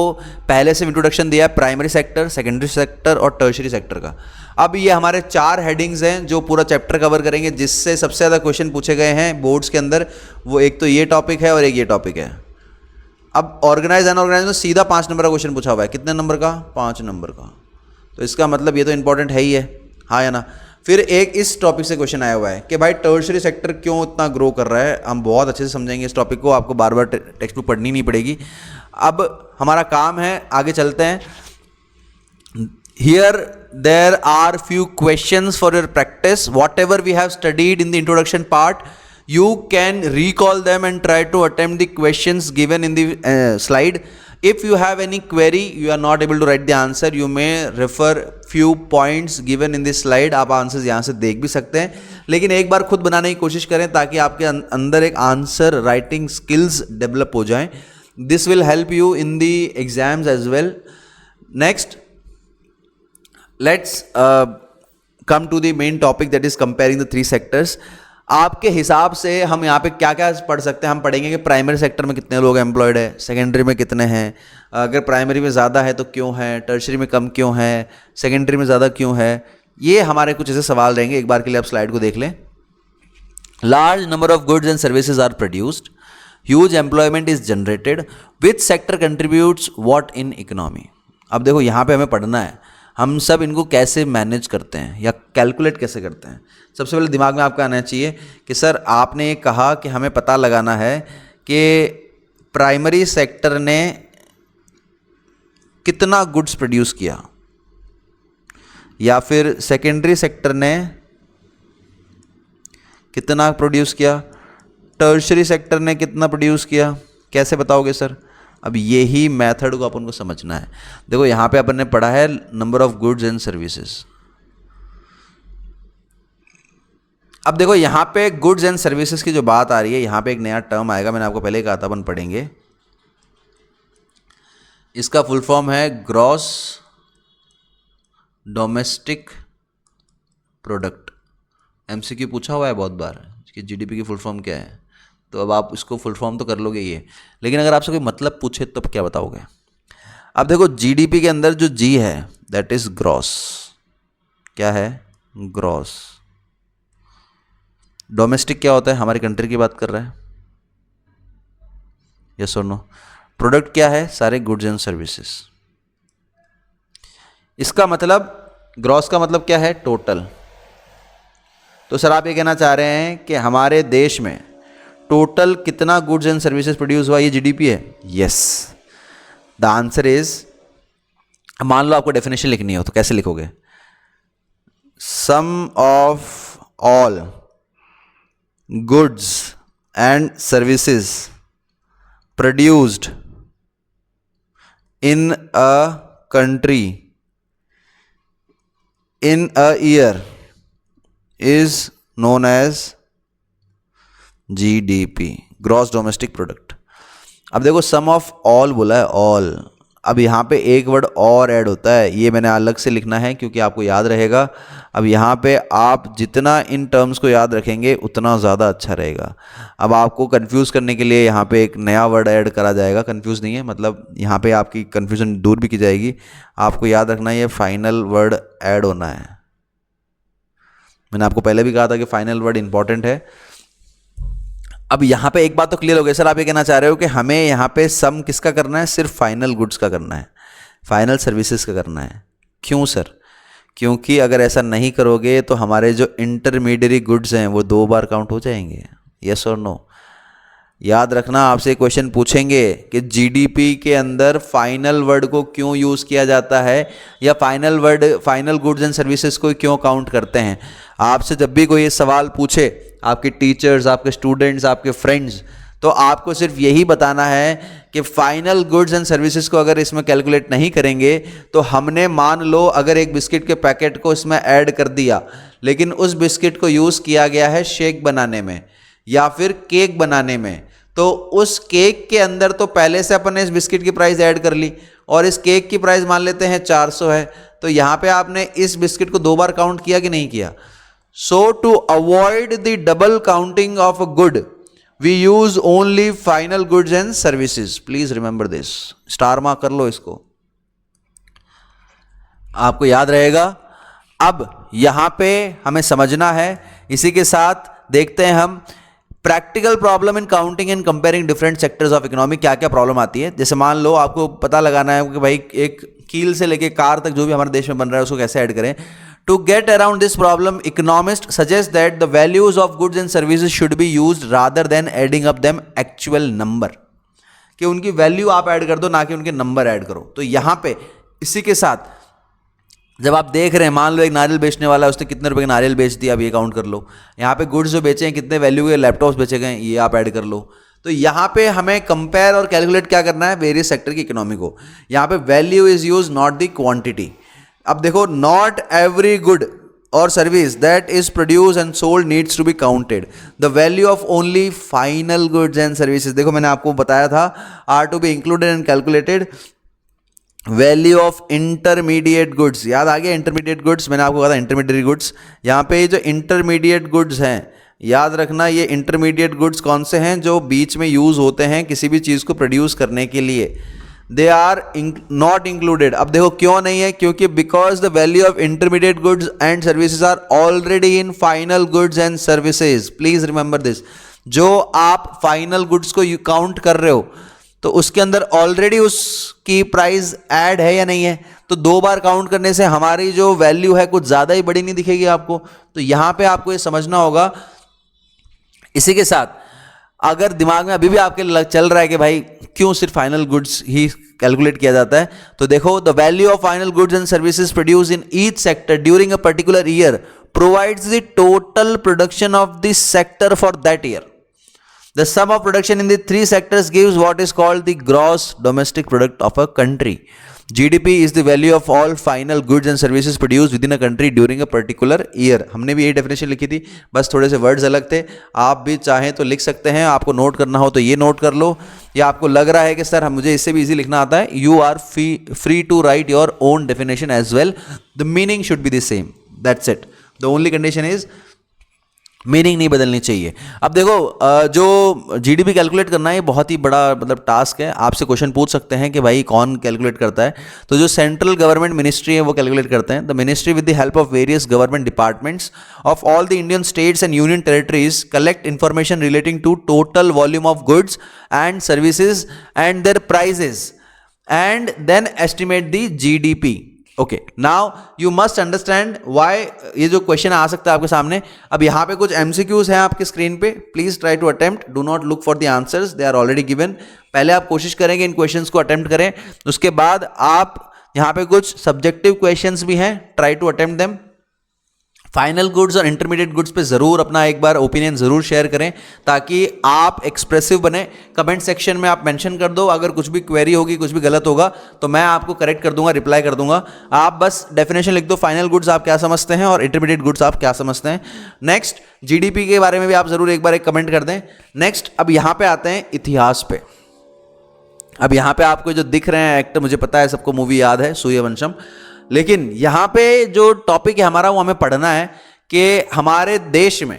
पहले से इंट्रोडक्शन दिया है प्राइमरी सेक्टर, सेकेंडरी सेक्टर और टर्शरी सेक्टर का। अब ये हमारे 4 हेडिंग्स हैं जो पूरा चैप्टर कवर करेंगे, जिससे सबसे ज़्यादा क्वेश्चन पूछे गए हैं बोर्ड्स के अंदर। वो एक तो ये टॉपिक है और एक ये टॉपिक है। अब ऑर्गेनाइज अनऑर्गेनाइज में सीधा 5 नंबर का क्वेश्चन पूछा हुआ है। कितने नंबर का? 5 नंबर का। तो इसका मतलब ये तो इंपॉर्टेंट है ही है, हाँ या ना। फिर एक इस टॉपिक से क्वेश्चन आया हुआ है कि भाई टर्शरी सेक्टर क्यों इतना ग्रो कर रहा है। हम बहुत अच्छे से समझेंगे इस टॉपिक को, आपको बार बार टेक्स्ट बुक पढ़नी नहीं पड़ेगी। अब हमारा काम है, आगे चलते हैं। Here there are few questions for your practice. Whatever we have studied in the introduction part, you can recall them and try to attempt the questions given in the slide. If you have any query, you are not able to write the answer, you may refer few points given in this slide. आप answers यहाँ से देख भी सकते हैं, लेकिन एक बार खुद बनाने की कोशिश करें ताकि आपके अंदर एक आंसर राइटिंग स्किल्स डेवलप हो जाएं. This will help you in the exams as well. Next, let's come to the main topic, that is comparing the three sectors. आपके हिसाब से हम यहाँ पे क्या क्या पढ़ सकते हैं. हम पढ़ेंगे कि प्राइमरी सेक्टर में कितने लोग एम्प्लॉयड है, सेकेंडरी में कितने हैं, अगर प्राइमरी में ज़्यादा है तो क्यों है, टर्शरी में कम क्यों है, सेकेंडरी में ज़्यादा क्यों है. ये हमारे कुछ ऐसे सवाल रहेंगे. एक बार के लिए आप स्लाइड को देख लें. Large number of goods and services are produced, huge employment is generated, which sector contributes what in economy. अब देखो यहाँ पे हमें पढ़ना है हम सब इनको कैसे मैनेज करते हैं या कैलकुलेट कैसे करते हैं. सबसे पहले दिमाग में आपका आना चाहिए कि सर आपने ये कहा कि हमें पता लगाना है कि प्राइमरी सेक्टर ने कितना गुड्स प्रोड्यूस किया या फिर सेकेंडरी सेक्टर ने कितना प्रोड्यूस किया, टर्शरी सेक्टर ने कितना प्रोड्यूस किया. कैसे बताओगे सर? अब यही मेथड को अपन को समझना है. देखो यहाँ पे अपन ने पढ़ा है number of goods and services. अब देखो यहाँ पे गुड्स एंड सर्विसेज की जो बात आ रही है, यहाँ पे एक नया टर्म आएगा, मैंने आपको पहले कहा था अपन पढ़ेंगे. इसका फुल फॉर्म है ग्रॉस डोमेस्टिक प्रोडक्ट. एमसीक्यू पूछा हुआ है बहुत बार कि जीडीपी की फुल फॉर्म क्या है, तो अब आप इसको फुल फॉर्म तो कर लोगे ये, लेकिन अगर आपसे कोई मतलब पूछे तो क्या बताओगे. अब देखो जीडीपी के अंदर जो जी है दैट इज ग्रॉस. क्या है? ग्रॉस. डोमेस्टिक क्या होता है? हमारी कंट्री की बात कर रहा है. यस और नो. प्रोडक्ट क्या है? सारे गुड्स एंड सर्विसेज. इसका मतलब ग्रॉस का मतलब क्या है? टोटल. तो सर आप ये कहना चाह रहे हैं कि हमारे देश में टोटल कितना गुड्स एंड सर्विसेज प्रोड्यूस हुआ ये जीडीपी है? यस. द आंसर इज, मान लो आपको डेफिनेशन लिखनी हो तो कैसे लिखोगे? Sum of all goods and services produced in a country in a year is known as GDP, gross domestic product. अब देखो सम ऑफ ऑल बोला है, ऑल. अब यहाँ पे एक वर्ड और ऐड होता है, ये मैंने अलग से लिखना है क्योंकि आपको याद रहेगा. अब यहाँ पे आप जितना इन टर्म्स को याद रखेंगे उतना ज़्यादा अच्छा रहेगा. अब आपको कंफ्यूज करने के लिए यहाँ पे एक नया वर्ड ऐड करा जाएगा. कंफ्यूज नहीं है, मतलब यहाँ पे आपकी कंफ्यूजन दूर भी की जाएगी. आपको याद रखना है ये फाइनल वर्ड ऐड होना है. मैंने आपको पहले भी कहा था कि फाइनल वर्ड इंपॉर्टेंट है. अब यहाँ पे एक बात तो क्लियर हो गई सर, आप ये कहना चाह रहे हो कि हमें यहाँ पे सम किसका करना है, सिर्फ फाइनल गुड्स का करना है, फाइनल सर्विसेज का करना है। क्यों सर? क्योंकि अगर ऐसा नहीं करोगे तो हमारे जो इंटरमीडिएट गुड्स हैं वो 2 बार काउंट हो जाएंगे। यस और नो? याद रखना, आपसे क्वेश्चन पूछेंगे कि जीडीपी के अंदर फाइनल वर्ड को क्यों यूज़ किया जाता है, या final word final goods and services को क्यों काउंट करते हैं। आपसे जब भी कोई ये सवाल पूछे, आपके टीचर्स, आपके स्टूडेंट्स, आपके फ्रेंड्स, तो आपको सिर्फ यही बताना है कि फाइनल गुड्स एंड सर्विसेज को अगर इसमें कैलकुलेट नहीं करेंगे तो हमने मान लो अगर एक बिस्किट के पैकेट को इसमें ऐड कर दिया, लेकिन उस बिस्किट को यूज़ किया गया है शेक बनाने में या फिर केक बनाने में, तो उस केक के अंदर तो पहले से अपन ने इस बिस्किट की प्राइस ऐड कर ली और इस केक की प्राइस मान लेते हैं 400 है, तो यहाँ पे आपने इस बिस्किट को 2 बार काउंट किया कि नहीं किया। So to avoid the double counting of a good we use only final goods and services. Please remember this, star mark कर लो इसको, आपको याद रहेगा। अब यहां पे हमें समझना है, इसी के साथ देखते हैं हम practical problem in counting and comparing different sectors of economy. क्या क्या प्रॉब्लम आती है, जैसे मान लो आपको पता लगाना है कि भाई एक कील से लेके कार तक जो भी हमारे देश में बन रहा है उसको कैसे ऐड करें। To get around this problem, economist suggest that the values of goods and services should be used rather than adding up them actual number, कि उनकी वैल्यू आप ऐड कर दो, ना कि उनके नंबर ऐड करो। तो यहां पे इसी के साथ जब आप देख रहे हैं, मान लो एक नारियल बेचने वाला है, उसने कितने रुपए का नारियल बेच दिया, अब ये काउंट कर लो। यहाँ पे गुड्स जो बेचे हैं, कितने वैल्यू के लैपटॉप्स बेचे गए, ये आप ऐड कर लो। तो यहाँ पे हमें कंपेयर और कैलकुलेट क्या करना है, वेरियस सेक्टर की इकोनॉमी को। यहाँ पे value is use not the quantity. अब देखो, नॉट एवरी गुड और service that is produce and sold needs to be counted, the value of only final goods and services, देखो मैंने आपको बताया था, are to be included and calculated. Value of intermediate goods, याद आ गया intermediate goods, मैंने आपको कहा था इंटरमीडिएट गुड्स। यहाँ पे जो इंटरमीडिएट गुड्स हैं, याद रखना ये इंटरमीडिएट गुड्स कौन से हैं, जो बीच में यूज होते हैं किसी भी चीज़ को प्रोड्यूस करने के लिए, दे आर नॉट इंक्लूडेड। अब देखो क्यों नहीं है, क्योंकि because the value of intermediate goods and services are already in final goods and services. Please remember this, जो आप फाइनल गुड्स को काउंट कर रहे हो तो उसके अंदर ऑलरेडी उसकी प्राइस ऐड है या नहीं है, तो 2 बार काउंट करने से हमारी जो वैल्यू है कुछ ज्यादा ही बड़ी नहीं दिखेगी आपको। तो यहां पे आपको ये समझना होगा। इसी के साथ अगर दिमाग में अभी भी आपके चल रहा है कि भाई क्यों सिर्फ फाइनल गुड्स ही कैलकुलेट किया जाता है, तो देखो, the value of final goods and services produce in each sector during a particular year provides the total production of this sector for that year. The sum of production in the 3 sectors gives what is called the gross domestic product of a country. GDP is the value of all final goods and services produced within a country during a particular year. हमने भी यही definition लिखी थी, बस थोड़े से words अलग थे। आप भी चाहें तो लिख सकते हैं, आपको नोट करना हो तो ये नोट कर लो, या आपको लग रहा है कि सर मुझे इससे भी इजी लिखना आता है, you are free to write your own definition as well, the meaning should be the same, that's it. The only condition is meaning नहीं बदलनी चाहिए। अब देखो, जो जीडीपी कैलकुलेट करना है ये बहुत ही बड़ा मतलब टास्क है। आपसे क्वेश्चन पूछ सकते हैं कि भाई कौन कैलकुलेट करता है, तो जो सेंट्रल गवर्नमेंट मिनिस्ट्री है वो कैलकुलेट करते हैं। The ministry with the help of various government departments of all the Indian states and union territories collect information relating to total volume of goods and services and their prices and then estimate the GDP. Okay, now you must understand why ये जो question आ सकता है आपके सामने। अब यहाँ पे कुछ एमसीक्यूज हैं आपके स्क्रीन पे, please try to attempt, do not look for the answers, they are already given. पहले आप कोशिश करेंगे इन क्वेश्चंस को अटेम्प्ट करें, उसके बाद आप यहाँ पे कुछ सब्जेक्टिव क्वेश्चंस भी हैं, try to attempt them. Final goods और इंटरमीडिएट गुड्स पे ज़रूर अपना एक बार ओपिनियन ज़रूर शेयर करें ताकि आप एक्सप्रेसिव बने। कमेंट सेक्शन में आप मेंशन कर दो, अगर कुछ भी क्वेरी होगी, कुछ भी गलत होगा तो मैं आपको करेक्ट कर दूंगा, रिप्लाई कर दूंगा। आप बस डेफिनेशन लिख दो, फाइनल गुड्स आप क्या समझते हैं और इंटरमीडिएट गुड्स आप क्या समझते हैं। नेक्स्ट, जीडीपी के बारे में भी आप ज़रूर एक बार एक कमेंट कर दें। नेक्स्ट, अब यहाँ पे आते हैं इतिहास पे। अब यहाँ पे आपको जो दिख रहे हैं एक्टर, मुझे पता है सबको मूवी याद है सूर्यवंशम, लेकिन यहाँ पे जो टॉपिक है हमारा वो हमें पढ़ना है कि हमारे देश में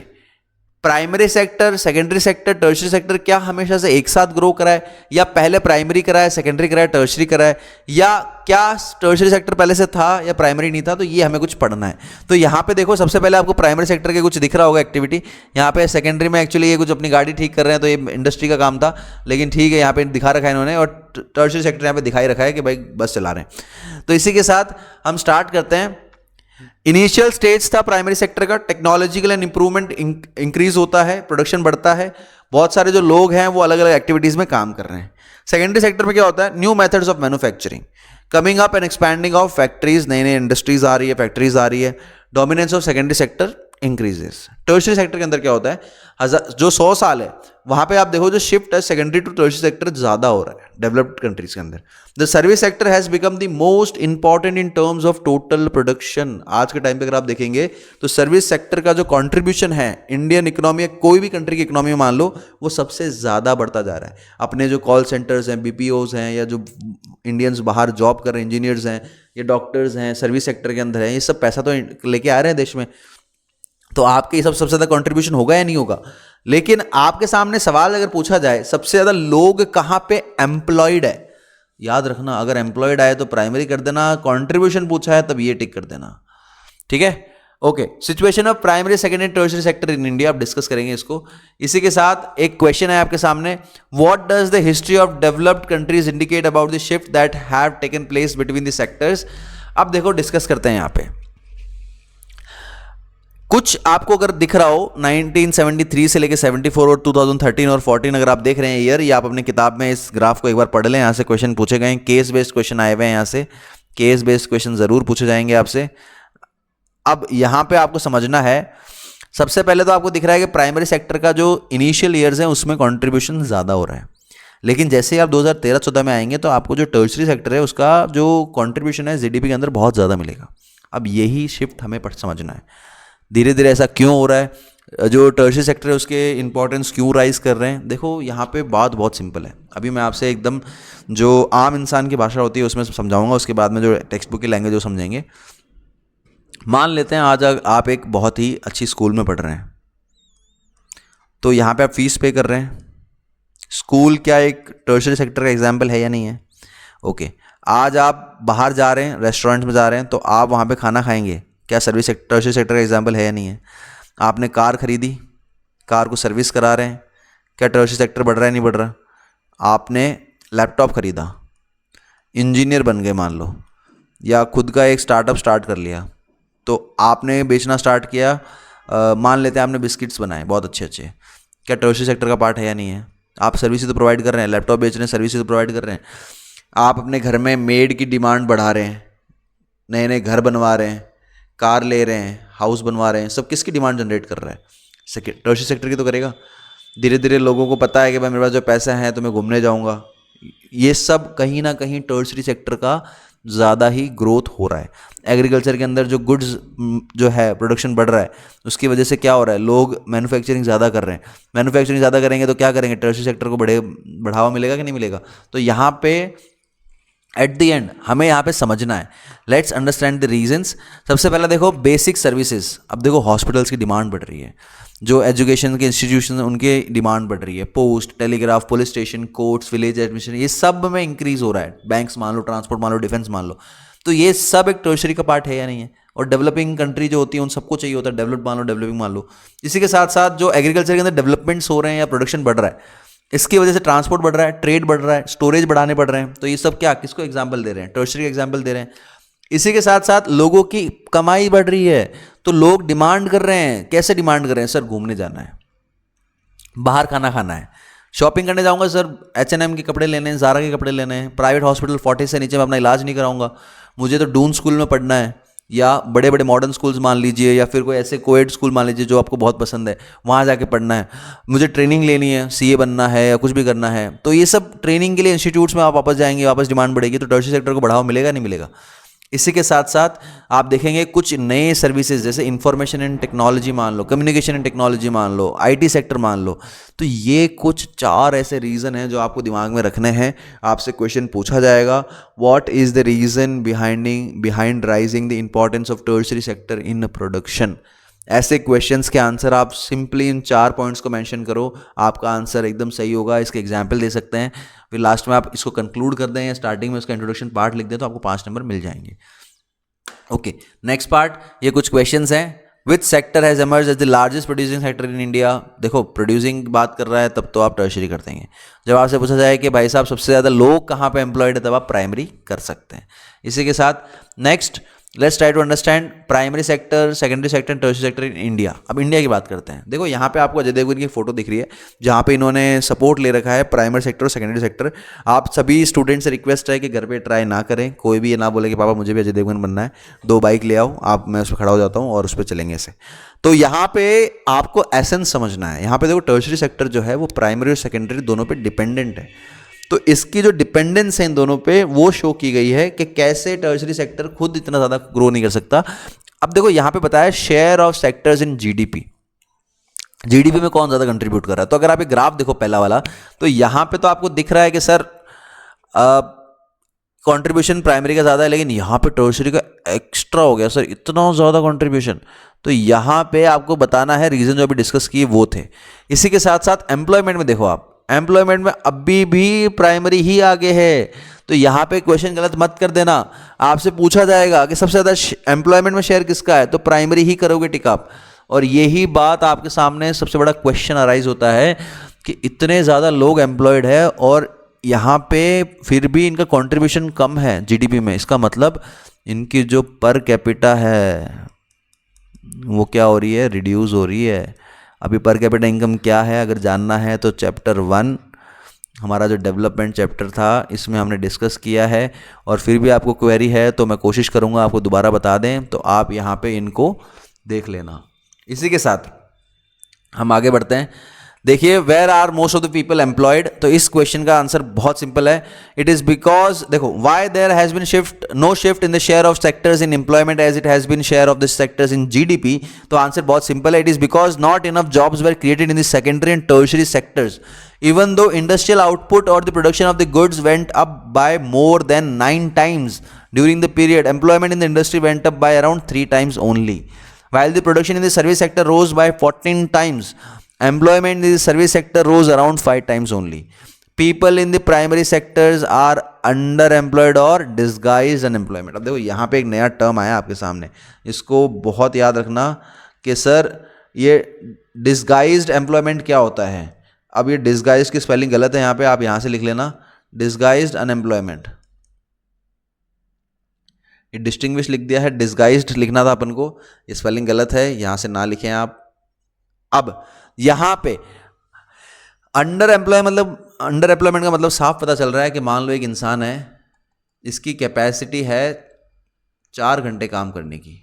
primary sector, secondary sector, tertiary sector क्या हमेशा से एक साथ ग्रो करा है, या पहले प्राइमरी करा है, सेकेंडरी करा है, टर्शरी करा है, या क्या टर्शियरी सेक्टर पहले से था या प्राइमरी नहीं था, तो ये हमें कुछ पढ़ना है। तो यहाँ पे देखो सबसे पहले आपको प्राइमरी सेक्टर के कुछ दिख रहा होगा एक्टिविटी। यहाँ पे सेकेंडरी में एक्चुअली ये कुछ अपनी गाड़ी ठीक कर रहे हैं, तो ये इंडस्ट्री का काम था, लेकिन ठीक है यहाँ पे दिखा रखा है इन्होंने, और टर्शियरी सेक्टर यहाँ पे दिखाई रखा है कि भाई बस चला रहे हैं। तो इसी के साथ हम स्टार्ट करते हैं। इनिशियल स्टेज था प्राइमरी सेक्टर का, टेक्नोलॉजिकल एंड इंप्रूवमेंट इंक्रीज होता है, प्रोडक्शन बढ़ता है, बहुत सारे जो लोग हैं वो अलग अलग एक्टिविटीज में काम कर रहे हैं। सेकेंडरी सेक्टर में क्या होता है, new methods of manufacturing, coming up and expanding of factories, नई नई इंडस्ट्रीज आ रही है, फैक्ट्रीज आ रही है, dominance of secondary sector increases. Tertiary sector के अंदर क्या होता है, जो 100 साल है वहां पे आप देखो जो शिफ्ट है सेकेंडरी टू टर्शियरी सेक्टर ज्यादा हो रहा है डेवलप्ड कंट्रीज के अंदर। The service sector has become the most important in terms of total production. आज के टाइम पे अगर आप देखेंगे तो सर्विस सेक्टर का जो कंट्रीब्यूशन है इंडियन इकोनॉमी या कोई भी कंट्री की इकोनॉमी में मान लो, वो सबसे ज्यादा बढ़ता जा रहा है। अपने जो कॉल सेंटर्स हैं, बीपीओज हैं, या जो इंडियंस बाहर जॉब कर रहे हैं, इंजीनियर्स हैं या डॉक्टर्स हैं, सर्विस सेक्टर के अंदर है, ये सब पैसा तो लेके आ रहे हैं देश में। तो आपके ये सबसे ज़्यादा कंट्रीब्यूशन होगा या नहीं होगा। लेकिन आपके सामने सवाल अगर पूछा जाए सबसे ज़्यादा लोग कहाँ पे एम्प्लॉयड है, याद रखना अगर एम्प्लॉयड आए तो प्राइमरी कर देना, कंट्रीब्यूशन पूछा है तब ये टिक कर देना, ठीक है। Okay, situation of primary secondary tertiary sector in India, आप डिस्कस करेंगे इसको। इसी के साथ एक क्वेश्चन है आपके सामने, what does the history of developed countries indicate about the shift that have taken place between the sectors. अब देखो डिस्कस करते हैं यहाँ पे। कुछ आपको अगर दिख रहा हो 1973 से लेके 74 और 2013 और 14 अगर आप देख रहे हैं ईयर, या आप अपनी किताब में इस ग्राफ को एक बार पढ़ लें, यहाँ से क्वेश्चन पूछे गए हैं, केस बेस्ड क्वेश्चन आए हुए हैं, यहाँ से केस बेस्ड क्वेश्चन जरूर पूछे जाएंगे आपसे। अब यहाँ पे आपको समझना है, सबसे पहले तो आपको दिख रहा है कि प्राइमरी सेक्टर का जो इनिशियल ईयर्स हैं उसमें कॉन्ट्रीब्यूशन ज़्यादा हो रहा है, लेकिन जैसे ही आप 2013-14 में आएंगे तो आपको जो टर्शियरी सेक्टर है उसका जो कॉन्ट्रीब्यूशन है जीडीपी के अंदर बहुत ज़्यादा मिलेगा। अब यही शिफ्ट हमें समझना है, धीरे धीरे ऐसा क्यों हो रहा है, जो टर्शियरी सेक्टर है उसके इंपॉर्टेंस क्यों राइज कर रहे हैं। देखो यहाँ पे बात बहुत सिंपल है, अभी मैं आपसे एकदम जो आम इंसान की भाषा होती है उसमें समझाऊंगा, उसके बाद में जो टेक्स्ट बुक की लैंग्वेज वो समझेंगे। मान लेते हैं आज आप एक बहुत ही अच्छी स्कूल में पढ़ रहे हैं, तो यहाँ पे आप फीस पे कर रहे हैं। स्कूल क्या एक टर्शियरी सेक्टर का एग्जाम्पल है या नहीं है? ओके, आज आप बाहर जा रहे हैं, रेस्टोरेंट में जा रहे हैं, तो आप वहाँ पे खाना खाएंगे, क्या सर्विस सेक्टर टर्शियरी सेक्टर का एग्जाम्पल है या नहीं है? आपने कार खरीदी, कार को सर्विस करा रहे हैं, क्या टर्शियरी सेक्टर बढ़ रहा है नहीं बढ़ रहा? आपने लैपटॉप खरीदा, इंजीनियर बन गए मान लो, या खुद का एक स्टार्टअप स्टार्ट कर लिया, तो आपने बेचना स्टार्ट किया, मान लेते हैं आपने बिस्किट्स बनाए बहुत अच्छे अच्छे, क्या टर्शियरी सेक्टर का पार्ट है या नहीं है? आप सर्विस तो प्रोवाइड कर रहे हैं, लैपटॉप बेच रहे हैं, सर्विस तो प्रोवाइड कर रहे हैं। आप अपने घर में मेड की डिमांड बढ़ा रहे हैं, नए नए घर बनवा रहे हैं, कार ले रहे हैं, हाउस बनवा रहे हैं, सब किसकी डिमांड जनरेट कर रहा है? टर्शियरी सेक्टर की तो करेगा। धीरे धीरे लोगों को पता है कि भाई मेरे पास जो पैसा है तो मैं घूमने जाऊंगा, ये सब कहीं ना कहीं टर्शियरी सेक्टर का ज़्यादा ही ग्रोथ हो रहा है। एग्रीकल्चर के अंदर जो गुड्स जो है प्रोडक्शन बढ़ रहा है, उसकी वजह से क्या हो रहा है, लोग मैन्युफैक्चरिंग ज़्यादा कर रहे हैं। मैन्युफैक्चरिंग ज़्यादा करेंगे तो क्या करेंगे, टर्शियरी सेक्टर को बढ़ावा मिलेगा कि नहीं मिलेगा? तो यहाँ पे एट द एंड हमें यहाँ पे समझना है, लेट्स अंडरस्टैंड द रीजंस। सबसे पहला देखो बेसिक सर्विसेज, अब देखो हॉस्पिटल्स की डिमांड बढ़ रही है, जो एजुकेशन के इंस्टीट्यूशन उनके डिमांड बढ़ रही है, post, telegraph, police station, courts, village admission, ये सब में इंक्रीज हो रहा है। बैंक्स मान लो, ट्रांसपोर्ट मान लो, डिफेंस मान लो, तो ये सब एक टर्शियरी का पार्ट है या नहीं है? और डेवलपिंग कंट्री जो होती है उन सबको चाहिए होता है, डेवलप्ड मान लो, डेवलपिंग मान लो। इसी के साथ साथ जो एग्रीकल्चर के अंदर डेवलपमेंट्स हो रहे हैं या प्रोडक्शन बढ़ रहा है, इसकी वजह से ट्रांसपोर्ट बढ़ रहा है, ट्रेड बढ़ रहा है, स्टोरेज बढ़ाने पड़ रहे हैं। तो ये सब क्या किसको एग्जाम्पल दे रहे हैं? टर्शियरी एग्जाम्पल दे रहे हैं। इसी के साथ साथ लोगों की कमाई बढ़ रही है, तो लोग डिमांड कर रहे हैं। कैसे डिमांड कर रहे हैं? सर घूमने जाना है, बाहर खाना खाना है, शॉपिंग करने जाऊंगा सर, H&M के कपड़े लेने हैं, ज़ारा के कपड़े लेने हैं, प्राइवेट हॉस्पिटल 40 से नीचे मैं अपना इलाज नहीं कराऊंगा, मुझे तो डून स्कूल में पढ़ना है, या बड़े बड़े मॉडर्न स्कूल्स मान लीजिए, या फिर कोई ऐसे कोएड स्कूल मान लीजिए जो आपको बहुत पसंद है, वहाँ जाके पढ़ना है, मुझे ट्रेनिंग लेनी है, CA बनना है या कुछ भी करना है। तो ये सब ट्रेनिंग के लिए इंस्टीट्यूट्स में आप वापस जाएंगे, वापस डिमांड बढ़ेगी, तो टर्शियरी सेक्टर को बढ़ावा मिलेगा नहीं मिलेगा? इसी के साथ साथ आप देखेंगे कुछ नए सर्विसेज जैसे इंफॉर्मेशन एंड टेक्नोलॉजी मान लो, कम्युनिकेशन एंड टेक्नोलॉजी मान लो, IT सेक्टर मान लो। तो ये कुछ 4 ऐसे रीज़न हैं जो आपको दिमाग में रखने हैं। आपसे क्वेश्चन पूछा जाएगा, what is the reason behind rising the importance of tertiary sector in production. ऐसे क्वेश्चंस के आंसर आप सिंपली इन 4 पॉइंट्स को मेंशन करो, आपका आंसर एकदम सही होगा। इसके एग्जाम्पल दे सकते हैं, फिर लास्ट में आप इसको कंक्लूड कर दें या स्टार्टिंग में उसका इंट्रोडक्शन पार्ट लिख दें तो आपको 5 नंबर मिल जाएंगे। ओके, नेक्स्ट पार्ट, ये कुछ क्वेश्चंस हैं। Which sector has emerge as the largest producing sector in India. देखो प्रोड्यूसिंग की बात कर रहा है तब तो आप टर्शरी कर देंगे। जब आपसे पूछा जाए कि भाई साहब सबसे ज़्यादा लोग कहाँ पे एम्प्लॉयड है, तब आप प्राइमरी कर सकते हैं। इसी के साथ next, let's try to understand primary sector, secondary sector and tertiary sector in India. अब इंडिया की बात करते हैं। देखो यहाँ पे आपको अजय देवगन की फोटो दिख रही है जहाँ पे इन्होंने सपोर्ट ले रखा है प्राइमरी सेक्टर और सेकेंडरी सेक्टर। आप सभी स्टूडेंट से रिक्वेस्ट है कि घर पे ट्राई ना करें, कोई भी ये ना बोले कि पापा मुझे भी अजय देवगन बनना है, 2 बाइक ले आओ आप, मैं उस पर खड़ा हो जाता हूँ और उस पर चलेंगे ऐसे। तो यहाँ पे आपको एसेंस समझना है। यहाँ पे देखो टर्शरी सेक्टर जो है वो प्राइमरी और सेकेंडरी दोनों पे डिपेंडेंट है, तो इसकी जो डिपेंडेंस है इन दोनों पे वो शो की गई है कि कैसे टर्शरी सेक्टर खुद इतना ज़्यादा ग्रो नहीं कर सकता। अब देखो यहाँ पे बताया share of sectors in GDP, GDP में कौन ज़्यादा कंट्रीब्यूट कर रहा है। तो अगर आप एक ग्राफ देखो पहला वाला, तो यहाँ पे तो आपको दिख रहा है कि सर कंट्रीब्यूशन प्राइमरी का ज़्यादा है, लेकिन यहाँ पे टर्शरी का एक्स्ट्रा हो गया सर, इतना ज़्यादा कंट्रीब्यूशन। तो यहाँ पे आपको बताना है, रीज़न जो अभी डिस्कस किए वो थे। इसी के साथ साथ एम्प्लॉयमेंट में देखो आप, एम्प्लॉयमेंट में अभी भी प्राइमरी ही आगे है। तो यहाँ पे क्वेश्चन गलत मत कर देना, आपसे पूछा जाएगा कि सबसे ज़्यादा एम्प्लॉयमेंट में शेयर किसका है, तो प्राइमरी ही करोगे टिक आप। और यही बात आपके सामने सबसे बड़ा क्वेश्चन अराइज होता है कि इतने ज़्यादा लोग एम्प्लॉयड है और यहाँ पे फिर भी इनका कंट्रीब्यूशन कम है जीडीपी में। इसका मतलब इनकी जो पर कैपिटा है वो क्या हो रही है, रिड्यूस हो रही है। अभी पर कैपिटा इनकम क्या है अगर जानना है तो चैप्टर 1 हमारा जो डेवलपमेंट चैप्टर था इसमें हमने डिस्कस किया है। और फिर भी आपको क्वेरी है तो मैं कोशिश करूँगा आपको दोबारा बता दें, तो आप यहाँ पे इनको देख लेना। इसी के साथ हम आगे बढ़ते हैं। देखिए where are most of the people employed, तो इस क्वेश्चन का आंसर बहुत सिंपल है। इट इज बिकॉज, देखो why there has been shift no shift in the share of sectors in employment as it has been share of the sectors in GDP. तो answer बहुत simple है, it is because not enough jobs were created in the secondary and tertiary sectors even though industrial output or the production of the goods went up by more than 9 times during the period. Employment in the industry went up by around 3 times only, while the production in the service sector rose by 14 times. Employment in the service sector rose around 5 times only. People in the primary sectors are underemployed or disguised unemployment. अब देखो यहाँ पे एक नया term आया आपके सामने, इसको बहुत याद रखना कि सर ये डिस्गाइज्ड एम्प्लॉयमेंट क्या होता है। अब ये डिस्गाइज की स्पेलिंग गलत है यहाँ पे, आप यहाँ से लिख लेना डिस्गाइज्ड अनएम्प्लॉयमेंट। ये डिस्टिंग्विश लिख दिया है, डिस्गाइज्ड लिखना था अपन को, ये स्पेलिंग गलत है, यहाँ से ना लिखें आप। अब यहाँ पे अंडर एम्प्लॉयमेंट का मतलब साफ पता चल रहा है कि मान लो एक इंसान है, इसकी कैपेसिटी है 4 घंटे काम करने की,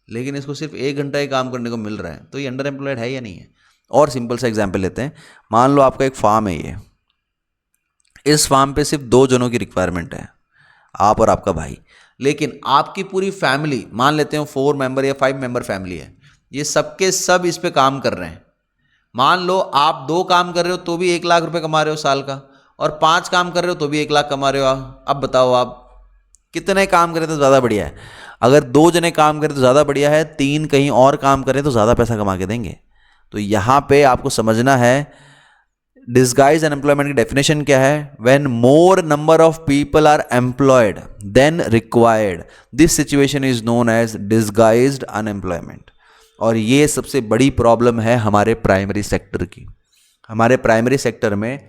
लेकिन इसको सिर्फ 1 घंटा ही काम करने को मिल रहा है, तो ये अंडर एम्प्लॉयड है या नहीं है। और सिंपल सा एग्जांपल लेते हैं, मान लो आपका एक फार्म है, ये इस फार्म पे सिर्फ 2 जनों की रिक्वायरमेंट है, आप और आपका भाई, लेकिन आपकी पूरी फैमिली, मान लेते हो 4 मेंबर या 5 मेंबर फैमिली है, ये सबके सब इस पे काम कर रहे हैं। मान लो आप 2 काम कर रहे हो तो भी 1 लाख रुपए कमा रहे हो साल का, और 5 काम कर रहे हो तो भी 1 लाख कमा रहे हो। अब बताओ आप कितने काम करें तो ज़्यादा बढ़िया है। अगर 2 जने काम करें तो ज़्यादा बढ़िया है, 3 कहीं और काम करें तो ज़्यादा पैसा कमा के देंगे। तो यहाँ पे आपको समझना है डिस्गाइज अनएम्प्लॉयमेंट की डेफिनेशन क्या है। When more number of people are employed than required, this situation is known as disguised unemployment. और ये सबसे बड़ी प्रॉब्लम है हमारे प्राइमरी सेक्टर की। हमारे प्राइमरी सेक्टर में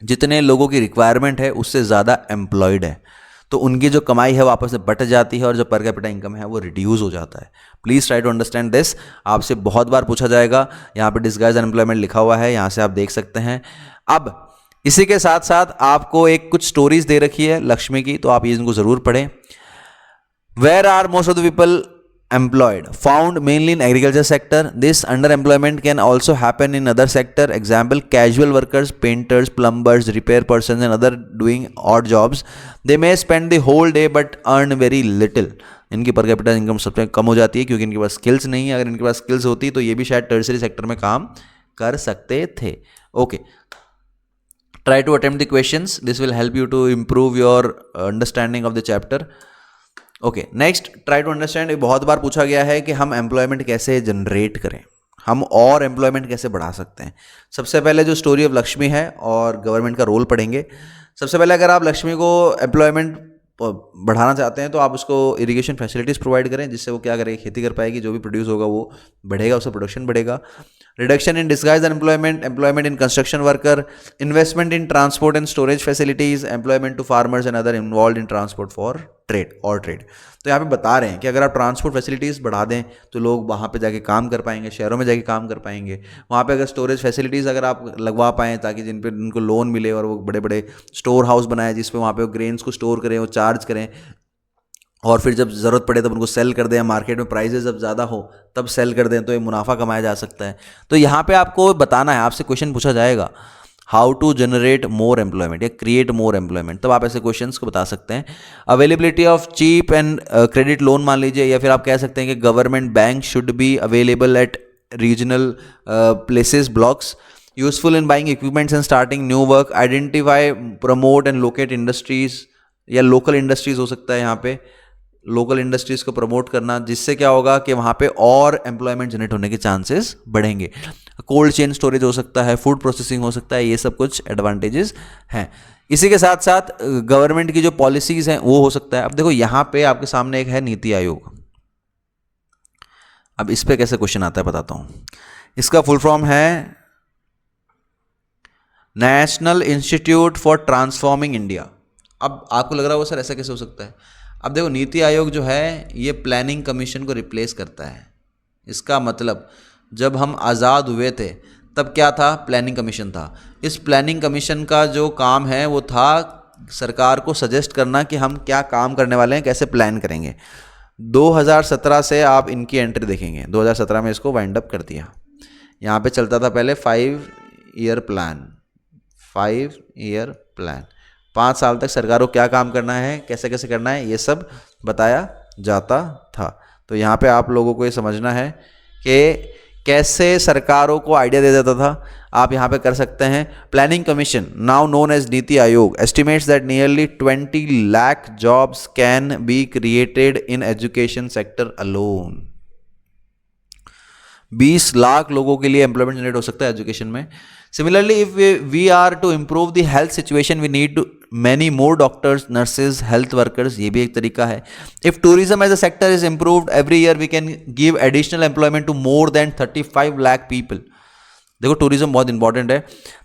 जितने लोगों की रिक्वायरमेंट है उससे ज़्यादा एम्प्लॉयड है, तो उनकी जो कमाई है वो आपस में बट जाती है और जो पर कैपिटा इनकम है वो रिड्यूस हो जाता है। Please try to understand this, आपसे बहुत बार पूछा जाएगा। यहाँ पे डिस्गाइज अनएम्प्लॉयमेंट लिखा हुआ है, यहाँ से आप देख सकते हैं। अब इसी के साथ साथ आपको एक कुछ स्टोरीज दे रखी है लक्ष्मी की, तो आप ये इनको ज़रूर पढ़ें। Where are most of the people employed? Found mainly in agriculture sector. This underemployment can also happen in other sector. Example, casual workers, painters, plumbers, repair persons and other doing odd jobs. They may spend the whole day but earn very little. इनकी per capita income सबसे कम हो जाती है क्योंकि इनके पास skills नहीं है। अगर इनके पास स्किल्स होती तो ये भी शायद टर्शरी सेक्टर में काम कर सकते थे। Okay, try to attempt the questions. This will help you to improve your understanding of the chapter. Okay, next try to understand. बहुत बार पूछा गया है कि हम एम्प्लॉयमेंट कैसे जनरेट करें, हम और एम्प्लॉयमेंट कैसे बढ़ा सकते हैं। सबसे पहले जो स्टोरी ऑफ लक्ष्मी है और गवर्नमेंट का रोल पढ़ेंगे। सबसे पहले अगर आप लक्ष्मी को एम्प्लॉयमेंट बढ़ाना चाहते हैं तो आप उसको इरिगेशन फैसिलिटीज़ प्रोवाइड करें, जिससे वो क्या करेगी, खेती कर पाएगी, जो भी प्रोड्यूस होगा वो बढ़ेगा, उसका प्रोडक्शन बढ़ेगा। Reduction in disguise employment, employment in construction worker, investment in transport and storage facilities, employment to farmers and other involve in transport for trade. तो यहाँ पे बता रहे हैं कि अगर आप ट्रांसपोर्ट फैसिलिटीज़ बढ़ा दें तो लोग वहाँ पे जाके काम कर पाएंगे, शहरों में जाके काम कर पाएंगे। वहाँ पे अगर स्टोरेज फैसिलिटीज़ अगर आप लगवा पाएँ ताकि जिन पे उनको लोन मिले और वो बड़े बड़े स्टोर हाउस बनाए जिस पे वहाँ पे वो ग्रेन्स को स्टोर करें, वो चार्ज करें और फिर जब ज़रूरत पड़े तब उनको सेल कर दें, मार्केट में प्राइजेस जब ज़्यादा हो तब सेल कर दें, तो ये मुनाफा कमाया जा सकता है। तो यहाँ पे आपको बताना है, आपसे क्वेश्चन पूछा जाएगा how to generate more employment या क्रिएट मोर एम्प्लॉयमेंट, तब आप ऐसे क्वेश्चंस को बता सकते हैं। Availability of cheap and credit loan मान लीजिए, या फिर आप कह सकते हैं कि government bank should be available at regional places, blocks, useful in buying equipments and starting new work, identify promote and locate industries, या लोकल इंडस्ट्रीज हो सकता है यहाँ पे, लोकल इंडस्ट्रीज़ को प्रमोट करना, जिससे क्या होगा कि वहाँ पे और एम्प्लॉयमेंट जनरेट होने के चांसेस बढ़ेंगे। कोल्ड चेन स्टोरेज हो सकता है, फूड प्रोसेसिंग हो सकता है, ये सब कुछ एडवांटेजेस हैं। इसी के साथ साथ गवर्नमेंट की जो पॉलिसीज़ हैं वो हो सकता है। अब देखो यहाँ पे आपके सामने एक है नीति आयोग। अब इस पर कैसे क्वेश्चन आता है बताता हूँ। इसका फुल फॉर्म है national institute for transforming India. अब आपको लग रहा होगा सर ऐसा कैसे हो सकता है। अब देखो नीति आयोग जो है ये प्लानिंग कमीशन को रिप्लेस करता है। इसका मतलब जब हम आज़ाद हुए थे तब क्या था, प्लानिंग कमीशन था। इस प्लानिंग कमीशन का जो काम है वो था सरकार को सजेस्ट करना कि हम क्या काम करने वाले हैं, कैसे प्लान करेंगे। 2017 से आप इनकी एंट्री देखेंगे, 2017 में इसको वाइंड अप कर दिया। यहाँ पे चलता था पहले 5 ईयर प्लान, 5 ईयर प्लान, 5 साल तक सरकार को क्या काम करना है, कैसे कैसे करना है, ये सब बताया जाता था। तो यहाँ पे आप लोगों को ये समझना है कि कैसे सरकारों को आइडिया दे देता था। आप यहाँ पे कर सकते हैं। Planning commission, now known as Niti Aayog, estimates that nearly 20 lakh jobs can be created in education sector alone. 20 lakh लोगों के लिए एम्प्लॉयमेंट जनरेट हो सकता है एजुकेशन में। Similarly, if we are to improve the health situation, we need to many more doctors, nurses, health workers, ये भी एक तरीका है। If tourism as a sector is improved every year, we can give additional employment to more than 35 lakh people. देखो tourism बहुत important है।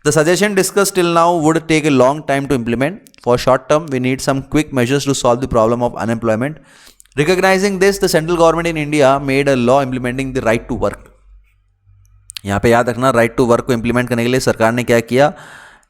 The suggestion discussed till now would take a long time to implement. For short term, we need some quick measures to solve the problem of unemployment. Recognizing this, the central government in India made a law implementing the right to work. यहाँ पे याद रखना, right to work को implement करने के लिए सरकार ने क्या किया,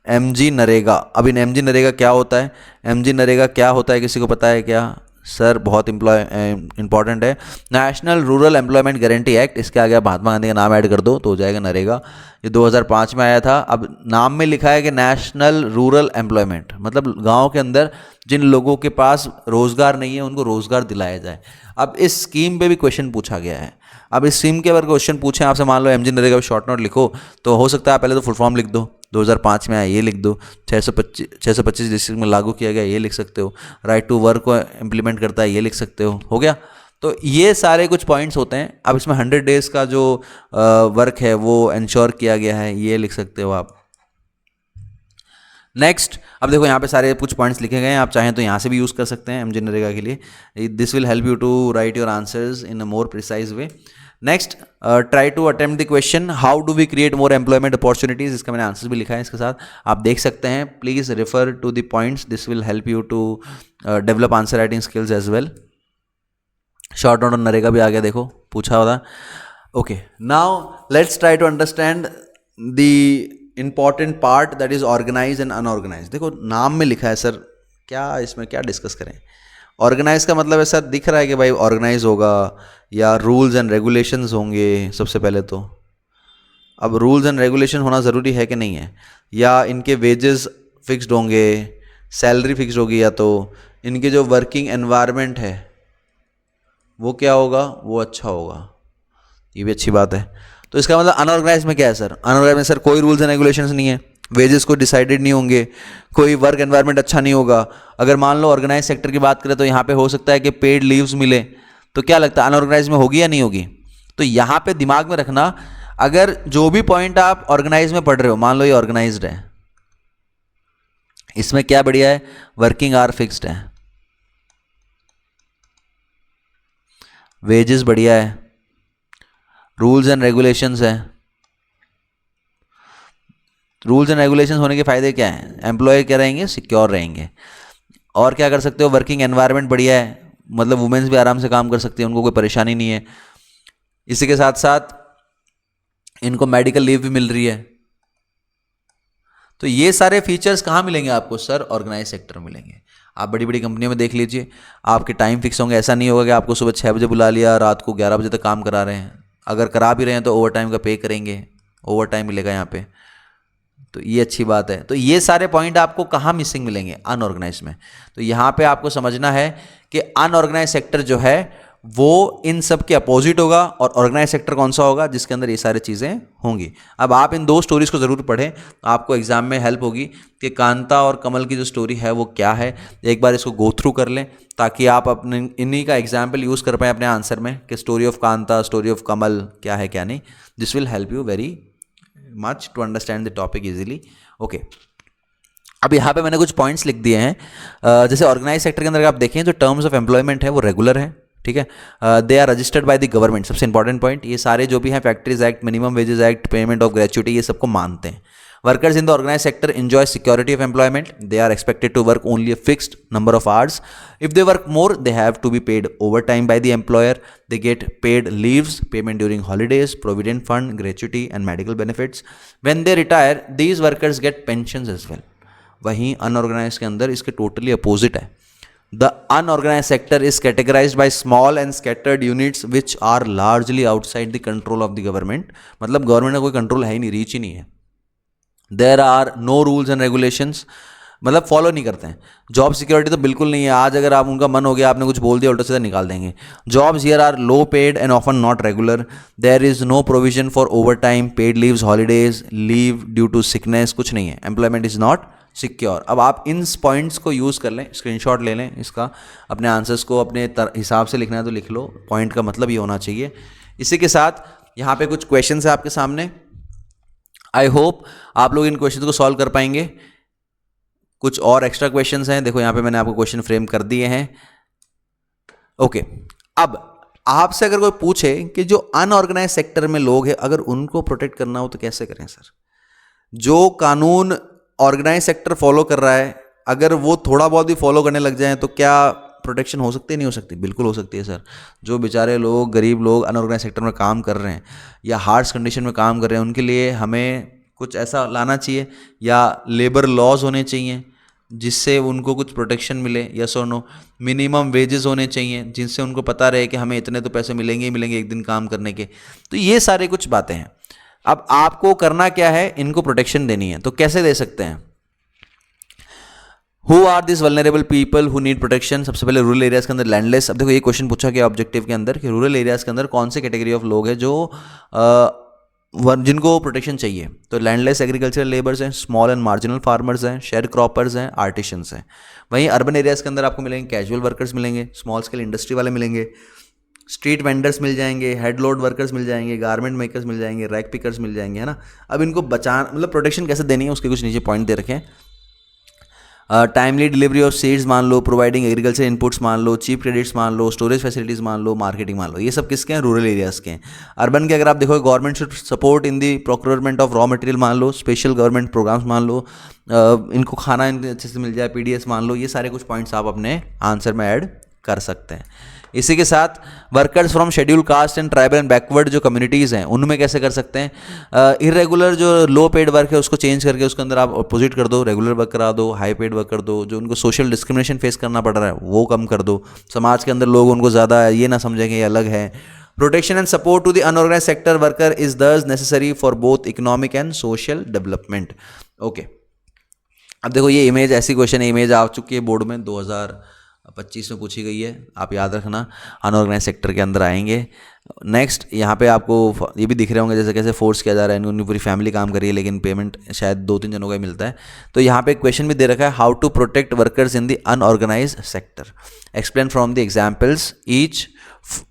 एमजी नरेगा। अब इन एमजी नरेगा क्या होता है, एमजी नरेगा क्या होता है, किसी को पता है क्या सर? बहुत इंपॉर्टेंट है। National rural employment guarantee act, इसके आगे महात्मा गांधी का नाम ऐड कर दो तो हो जाएगा नरेगा। ये 2005 में आया था। अब नाम में लिखा है कि नेशनल रूरल एम्प्लॉयमेंट, मतलब गाँव के अंदर जिन लोगों के पास रोज़गार नहीं है उनको रोज़गार दिलाया जाए। अब इस स्कीम पे भी क्वेश्चन पूछा गया है। अब इस स्कीम के अगर क्वेश्चन पूछें आपसे, मान लो एमजी नरेगा शॉर्ट नोट लिखो, तो हो सकता है पहले तो फुल फॉर्म लिख दो, 2005 में आया ये लिख दो, 625 डिस्ट्रिक्ट में लागू किया गया ये लिख सकते हो, राइट टू वर्क को इम्प्लीमेंट करता है ये लिख सकते हो गया। तो ये सारे कुछ पॉइंट्स होते हैं। अब इसमें 100 डेज़ का जो वर्क है वो इंश्योर किया गया है, ये लिख सकते हो आप। नेक्स्ट, अब देखो यहाँ पे सारे कुछ पॉइंट्स लिखे गए हैं, आप चाहें तो यहाँ से भी यूज़ कर सकते हैं एमजी नरेगा के लिए। This will help you to write your answers in a more precise way. Next, try to attempt the question how do we create more employment opportunities. इसका मैंने आंसर भी लिखा है इसके साथ, आप देख सकते हैं। Please refer to the points, this will help you to develop answer writing skills as well. Short note on NREGA भी आ गया, देखो पूछा होता। Okay, now let's try to understand the important part that is organise and unorganise. देखो नाम में लिखा है सर, क्या इसमें क्या डिस्कस करें। ऑर्गेनाइज का मतलब है सर, दिख रहा है कि भाई ऑर्गेनाइज होगा या रूल्स एंड रेगुलेशंस होंगे सबसे पहले तो। अब रूल्स एंड रेगुलेशन होना ज़रूरी है कि नहीं है, या इनके वेजेस फिक्स्ड होंगे, सैलरी फिक्स्ड होगी, या तो इनके जो वर्किंग एनवायरनमेंट है वो क्या होगा, वो अच्छा होगा, ये भी अच्छी बात है। तो इसका मतलब अनऑर्गेनाइज में क्या है सर, अनऑर्गेनाइज में सर कोई रूल्स एंड रेगुलेशंस नहीं है, वेजेस को डिसाइडेड नहीं होंगे, कोई वर्क एनवायरनमेंट अच्छा नहीं होगा। अगर मान लो ऑर्गेनाइज सेक्टर की बात करें तो यहाँ पे हो सकता है कि पेड लीव्स मिले, तो क्या लगता है अनऑर्गेनाइज में होगी या नहीं होगी? तो यहाँ पे दिमाग में रखना, अगर जो भी पॉइंट आप ऑर्गेनाइज में पढ़ रहे हो, मान लो ये ऑर्गेनाइज्ड है, इसमें क्या बढ़िया है, वर्किंग आवर फिक्स्ड है, वेजेस बढ़िया है, रूल्स एंड रेगुलेशंस है। रूल्स एंड रेगुलेशंस होने के फायदे क्या हैं? एम्प्लॉय क्या रहेंगे, सिक्योर रहेंगे। और क्या कर सकते हो, वर्किंग एनवायरनमेंट बढ़िया है, मतलब वुमेन्स भी आराम से काम कर सकती हैं, उनको कोई परेशानी नहीं है। इसी के साथ साथ इनको मेडिकल लीव भी मिल रही है। तो ये सारे फीचर्स कहाँ मिलेंगे आपको सर? ऑर्गेनाइज सेक्टर में मिलेंगे। आप बड़ी बड़ी कंपनियों में देख लीजिए, आपके टाइम फिक्स होंगे, ऐसा नहीं होगा कि आपको सुबह 6 बजे बुला लिया, रात को 11 बजे तक काम करा रहे हैं। अगर करा भी रहे हैं तो ओवर टाइम का पे करेंगे, ओवर टाइम मिलेगा यहाँ पे, तो ये अच्छी बात है। तो ये सारे पॉइंट आपको कहाँ मिसिंग मिलेंगे? अनऑर्गेनाइज में। तो यहाँ पे आपको समझना है कि अनऑर्गेनाइज सेक्टर जो है वो इन सब के अपोजिट होगा, और ऑर्गेनाइज सेक्टर कौन सा होगा? जिसके अंदर ये सारी चीज़ें होंगी। अब आप इन 2 स्टोरीज को ज़रूर पढ़ें, आपको एग्जाम में हेल्प होगी कि कांता और कमल की जो स्टोरी है वो क्या है। एक बार इसको गो थ्रू कर लें ताकि आप अपने इन्हीं का एग्जाम्पल यूज़ कर पाएँ अपने आंसर में कि story of Kanta, story of Kamal क्या है क्या नहीं। This will help you very much to understand the topic easily. Okay, अब यहाँ पे मैंने कुछ पॉइंट्स लिख दिए हैं। जैसे ऑर्गेनाइज सेक्टर के अंदर आप देखें, जो टर्म्स ऑफ एम्प्लॉयमेंट है वो रेगुलर है, ठीक है। They are registered by the government, सबसे इंपॉर्टेंट पॉइंट। ये सारे जो भी हैं, factories act, minimum wages act, payment of gratuity, ये सबको मानते हैं। Workers in the organise sector enjoy security of employment. They are expected to work only a fixed number of hours. If they work more, they have to be paid overtime by the employer. They get paid leaves, payment during holidays, provident fund, gratuity and medical benefits. When they retire, these workers get pensions as well. वहीं unorganised के अंदर इसके totally opposite है। The unorganized sector is categorized by small and scattered units which are largely outside the control of the government. मतलब government का कोई control है ही नहीं, रीच ही नहीं है। There are no rules and regulations, मतलब फॉलो नहीं करते हैं। जॉब सिक्योरिटी तो बिल्कुल नहीं है, आज अगर आप उनका मन हो गया, आपने कुछ बोल दिया, उल्टा सीधा निकाल देंगे। Jobs here are low paid and often not regular. There is no provision for overtime, paid leaves, holidays, leave due to sickness, कुछ नहीं है। Employment is not secure. अब आप इन पॉइंट्स को यूज़ कर लें, स्क्रीनशॉट ले लें इसका, अपने आंसर्स को अपने हिसाब से लिखना है तो लिख लो, पॉइंट का मतलब ये होना चाहिए। इसी के साथ यहाँ पे कुछ क्वेश्चन है आपके सामने, आई होप आप लोग इन क्वेश्चन को सॉल्व कर पाएंगे। कुछ और एक्स्ट्रा क्वेश्चंस हैं, देखो यहाँ पे मैंने आपको क्वेश्चन फ्रेम कर दिए हैं। ओके, अब आपसे अगर कोई पूछे कि जो अनऑर्गेनाइज सेक्टर में लोग हैं, अगर उनको प्रोटेक्ट करना हो तो कैसे करें सर? जो कानून ऑर्गेनाइज सेक्टर फॉलो कर रहा है, अगर वो थोड़ा बहुत भी फॉलो करने लग जाए तो क्या प्रोटेक्शन हो सकती है? नहीं हो सकती? बिल्कुल हो सकती है सर। जो बेचारे लोग, गरीब लोग अनऑर्गेनाइज सेक्टर में काम कर रहे हैं या हार्श कंडीशन में काम कर रहे हैं, उनके लिए हमें कुछ ऐसा लाना चाहिए, या लेबर लॉज होने चाहिए जिससे उनको कुछ प्रोटेक्शन मिले। यस और नो? मिनिमम वेजेस होने चाहिए जिनसे उनको पता रहे कि हमें इतने तो पैसे मिलेंगे ही मिलेंगे एक दिन काम करने के। तो ये सारे कुछ बातें हैं। अब आपको करना क्या है? इनको प्रोटेक्शन देनी है। तो कैसे दे सकते हैं? Who are this vulnerable people who need protection? सबसे पहले रूरल एरियाज के अंदर लैंडलेस। अब देखो ये क्वेश्चन पूछा गया ऑब्जेक्टिव के अंदर कि रूरल एरियाज के अंदर कौन से कैटेगरी ऑफ लोग हैं जो जिनको प्रोटेक्शन चाहिए। तो लैंडलेस एग्रीकल्चरल लेबर्स हैं, स्मॉल एंड मार्जिनल फार्मर्स हैं, शेयर क्रॉपर्स हैं, आर्टिशंस हैं। वहीं अर्बन एरियाज के अंदर आपको मिलेंगे कैजुअल वर्कर्स मिलेंगे, स्मॉल स्केल इंडस्ट्री वाले मिलेंगे, स्ट्रीट वेंडर्स मिल जाएंगे, हेड लोड वर्कर्स मिल जाएंगे, गारमेंट मेकर्स मिल जाएंगे, रैक पिकर्स मिल जाएंगे, है ना। अब इनको बचाना, मतलब प्रोटेक्शन कैसे देनी है उसके कुछ नीचे पॉइंट दे रखे हैं। टाइमली डिलीवरी ऑफ सीड्स मान लो, प्रोवाइडिंग एग्रीकल्चर इनपुट्स मान लो, चीप क्रेडिट्स मान लो, स्टोरेज फैसिलिटीज़ मान लो, मार्केटिंग मान लो। ये सब किसके हैं? रूरल एरियाज़ के हैं। अर्बन के अगर आप देखो, government should support in the procurement of raw material मान लो, स्पेशल गवर्नमेंट प्रोग्राम्स मान लो, इनको खाना इनके अच्छे से मिल जाए, पीडीएस मान लो। ये सारे कुछ पॉइंट्स आप अपने आंसर में ऐड कर सकते हैं। इसी के साथ workers from schedule caste and tribal and backward जो कम्युनिटीज़ हैं, उनमें कैसे कर सकते हैं? इरेगुलर जो लो पेड वर्क है उसको चेंज करके उसके अंदर आप अपोजिट कर दो, रेगुलर वर्क करा दो, हाई पेड वर्क कर दो। जो उनको सोशल डिस्क्रिमिनेशन फेस करना पड़ रहा है वो कम कर दो। समाज के अंदर लोग उनको ज़्यादा ये ना समझें कि ये अलग है। Protection and support to the unorganise sector worker is thus necessary for both economic and social development. Okay, अब देखो ये इमेज, ऐसी क्वेश्चन इमेज आ चुकी है बोर्ड में 2000 25 में पूछी गई है, आप याद रखना, अनऑर्गेनाइज सेक्टर के अंदर आएंगे। नेक्स्ट यहाँ पे आपको ये भी दिख रहे होंगे जैसे कैसे फोर्स किया जा रहा है, उनकी पूरी फैमिली काम कर रही है लेकिन पेमेंट शायद 2-3 जनों का ही मिलता है। तो यहाँ पे क्वेश्चन भी दे रखा है, how to protect workers in the unorganise sector, explain from the examples each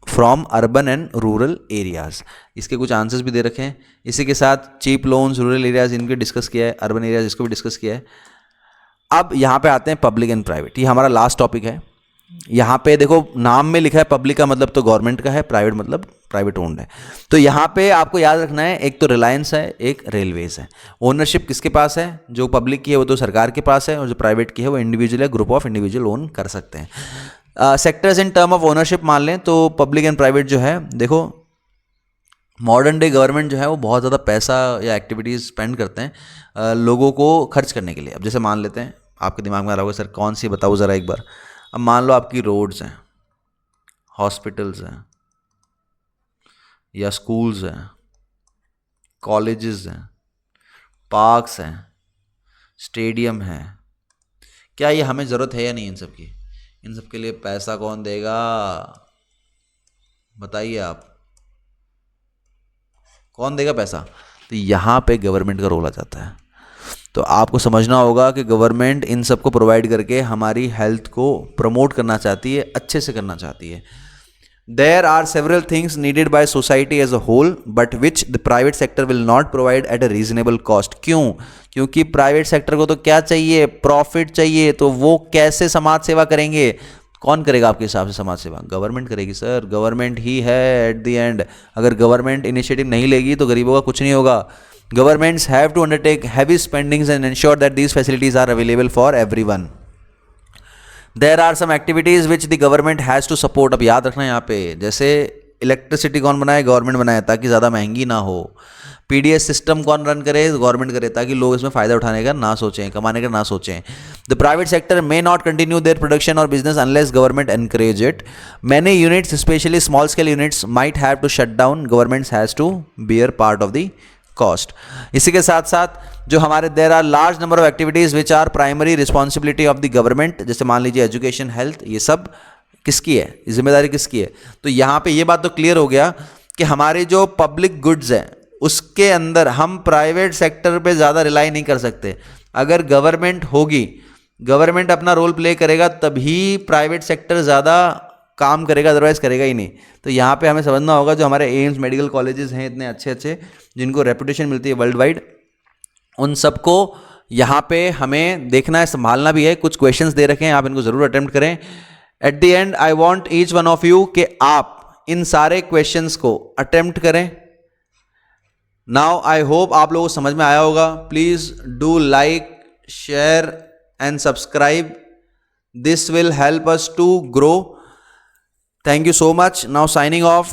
from urban and rural areas. इसके कुछ आंसर्स भी दे रखे हैं। इसी के साथ चीप लोन्स, रूरल एरियाज इनको डिस्कस किया है, अर्बन एरियाज इसको भी डिस्कस किया है। अब यहाँ पे आते हैं पब्लिक एंड प्राइवेट, ये हमारा लास्ट टॉपिक है। यहाँ पे देखो नाम में लिखा है पब्लिक का मतलब तो गवर्नमेंट का है, प्राइवेट मतलब प्राइवेट ओन्ड है। तो यहाँ पे आपको याद रखना है, एक तो रिलायंस है, एक रेलवेज है। ओनरशिप किसके पास है? जो पब्लिक की है वो तो सरकार के पास है, और जो प्राइवेट की है वो इंडिविजुअल है, ग्रुप ऑफ इंडिविजुअल ओन कर सकते हैं। Sectors in term of ownership मान लें तो पब्लिक एंड प्राइवेट जो है, देखो मॉडर्न डे गवर्नमेंट जो है वो बहुत ज़्यादा पैसा या एक्टिविटीज़ स्पेंड करते हैं लोगों को खर्च करने के लिए। अब जैसे मान लेते हैं, आपके दिमाग में आ रहा होगा सर कौन सी बताओ ज़रा एक बार। अब मान लो आपकी रोड्स हैं, हॉस्पिटल्स हैं, या स्कूल्स हैं, कॉलेजेस हैं, पार्क्स हैं, स्टेडियम हैं, क्या ये हमें ज़रूरत है या नहीं इन सब की? इन सब के लिए पैसा कौन देगा? बताइए आप, कौन देगा पैसा? तो यहाँ पे गवर्नमेंट का रोल आ जाता है। तो आपको समझना होगा कि गवर्नमेंट इन सब को प्रोवाइड करके हमारी हेल्थ को प्रमोट करना चाहती है, अच्छे से करना चाहती है। There are several things needed by society as a whole, but which the private sector will not provide at a reasonable cost. क्यों? क्योंकि प्राइवेट सेक्टर को तो क्या चाहिए? प्रॉफिट चाहिए। तो वो कैसे समाज सेवा करेंगे? कौन करेगा आपके हिसाब से समाज सेवा? गवर्नमेंट करेगी सर, गवर्नमेंट ही है एट द एंड। अगर गवर्नमेंट इनिशिएटिव नहीं लेगी तो गरीबों का कुछ नहीं होगा। Governments have to undertake heavy spendings and ensure that these facilities are available for everyone. There are some activities which the government has to support. अब याद रखना यहाँ पे, जैसे इलेक्ट्रिसिटी कौन बनाए? गवर्नमेंट बनाए, ताकि ज़्यादा महंगी ना हो। पीडीएस सिस्टम कौन रन करे? गवर्नमेंट करे, ताकि लोग इसमें फ़ायदा उठाने का ना सोचें, कमाने का ना सोचें। The private sector may not continue their production और business unless government encourage it. Many units specially small scale units might have to shut down. Government has to bear part of the cost. इसी के साथ साथ जो हमारे there are large number of activities which are primary responsibility of the government, जैसे मान लीजिए education, health, ये सब किसकी है? जिम्मेदारी किसकी है? तो यहाँ पे ये बात तो क्लियर हो गया कि हमारे जो पब्लिक गुड्स हैं उसके अंदर हम प्राइवेट सेक्टर पे ज़्यादा रिलाई नहीं कर सकते। अगर गवर्नमेंट होगी, गवर्नमेंट अपना रोल प्ले करेगा, तभी प्राइवेट सेक्टर ज़्यादा काम करेगा, अदरवाइज करेगा ही नहीं। तो यहाँ पे हमें समझना होगा, जो हमारे एम्स मेडिकल कॉलेजेस हैं इतने अच्छे अच्छे, जिनको रेपुटेशन मिलती है वर्ल्ड वाइड, उन सबको यहाँ पे हमें देखना है, संभालना भी है। कुछ क्वेश्चंस दे रखे हैं, आप इनको ज़रूर अटेम्प्ट करें। At the and I want each one of you कि आप इन सारे क्वेश्चंस को अटेम्प्ट करें। नाउ आई होप आप लोगों को समझ में आया होगा। Please do like, share and subscribe. This will help us to grow. Thank you so much. Now signing off.